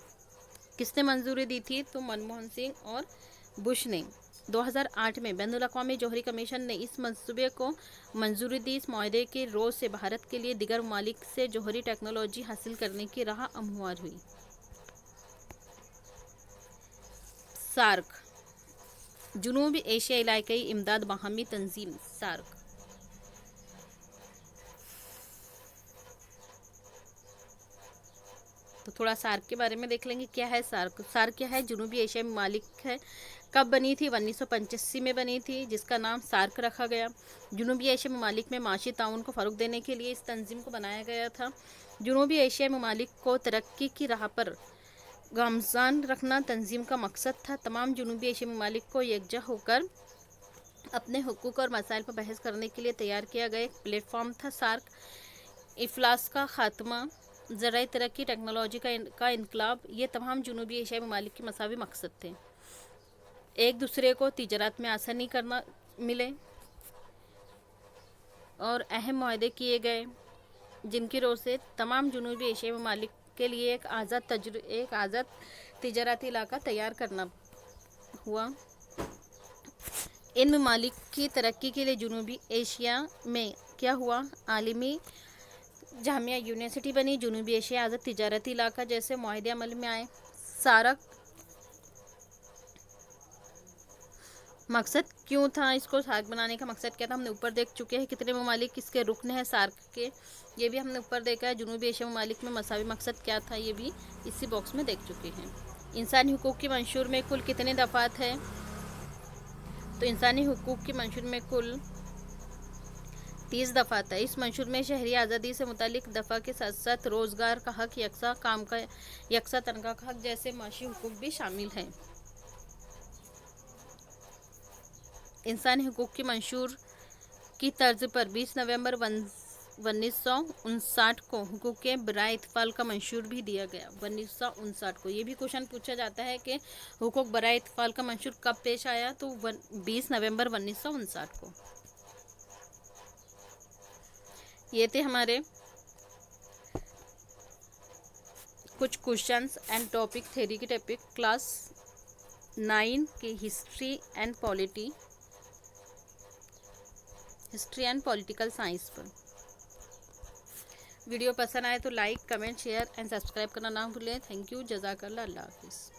S1: किसने मंजूरी दी थी? तो मनमोहन सिंह और बुश ने। 2008 में बैनुल अक़वामी जोहरी कमीशन ने इस मंसूबे को मंजूरी दी। इस मुआहदे के रोज़ से भारत के लिए दिगर ममालिक से जोहरी टेक्नोलॉजी हासिल करने की राह हमवार हुई। सार्क, जुनूबी एशिया इलाकाई इमदाद बाहमी तंजीम। सार्क तो थोड़ा सार्क के बारे में देख लेंगे। क्या है सार्क? सार्क क्या है? जुनूबी एशियाई ममालिक है। कब बनी थी? 1985 में बनी थी, जिसका नाम सार्क रखा गया। जुनूबी एशियाई ममालिक में माशी ताउन को फ़रोग़ देने के लिए इस तंजीम को बनाया गया था। जुनूबी एशियाई ममालिक को तरक्की की राह पर गामज़ान रखना तंजीम का मकसद था। तमाम जुनूबी एशियाई ममालिक को यकजा होकर अपने हुकूक और मसाइल पर बहस करने के लिए तैयार किया गया एक प्लेटफॉर्म था सार्क। इफ्लास का खात्मा, ज़राई तरक्की, टेक्नोलॉजी का इनकलाब, ये तमाम जुनूबी एशियाई ममालिक के मसावी मकसद थे। एक दूसरे को तिजारत में आसानी करना मिले और अहम मुआहदे किए गए, जिनकी रोज़ से तमाम जुनूबी एशियाई ममालिक के लिए एक आज़ाद तिजारती इलाका तैयार करना हुआ। इन ममालिक की तरक्की के लिए जुनूबी एशिया में क्या हुआ? आलमी जामिया यूनिवर्सिटी बनी। जुनूबी एशिया आज़ाद तिजारती इलाका जैसे मुआहदे अमल में आए। सार्क मकसद क्यों था? इसको सार्क बनाने का मकसद क्या था? हमने ऊपर देख चुके हैं। कितने ममालिक किसके रुकन हैं सार्क के, ये भी हमने ऊपर देखा है। जुनूबी एशिया ममालिक में मसावी मकसद क्या था, ये भी इसी बॉक्स में देख चुके हैं। इंसानी हुकूक की मंशूर में कुल कितने दफ़ात हैं? तो इंसानी हुकूक की मंशूर में कुल 30 दफ़ात है। इस मंशूर में शहरी आज़ादी से मुतालिक दफ़ा के साथ साथ रोज़गार का हक, यकसा काम का यकसा तनख्वाह का हक जैसे माशी हुकूक भी शामिल हैं। इंसानी हुकूक की मंशूर की तर्ज पर 20 नवंबर 1959 को हुकूक बराए इत्फ़ाल का मंशूर भी दिया गया। 1959 को। ये भी क्वेश्चन पूछा जाता है कि हुकूक बराए इत्फ़ाल का मंशूर कब पेश आया? तो 20 नवंबर 1959 को। ये थे हमारे कुछ क्वेश्चंस एंड टॉपिक, थ्योरी की टॉपिक क्लास 9 की हिस्ट्री एंड पॉलिटिकल साइंस पर। वीडियो पसंद आए तो like, comment, share and subscribe करना ना भूलें। Thank you. जज़ाकल्लाह। अल्लाह हाफ़िज़।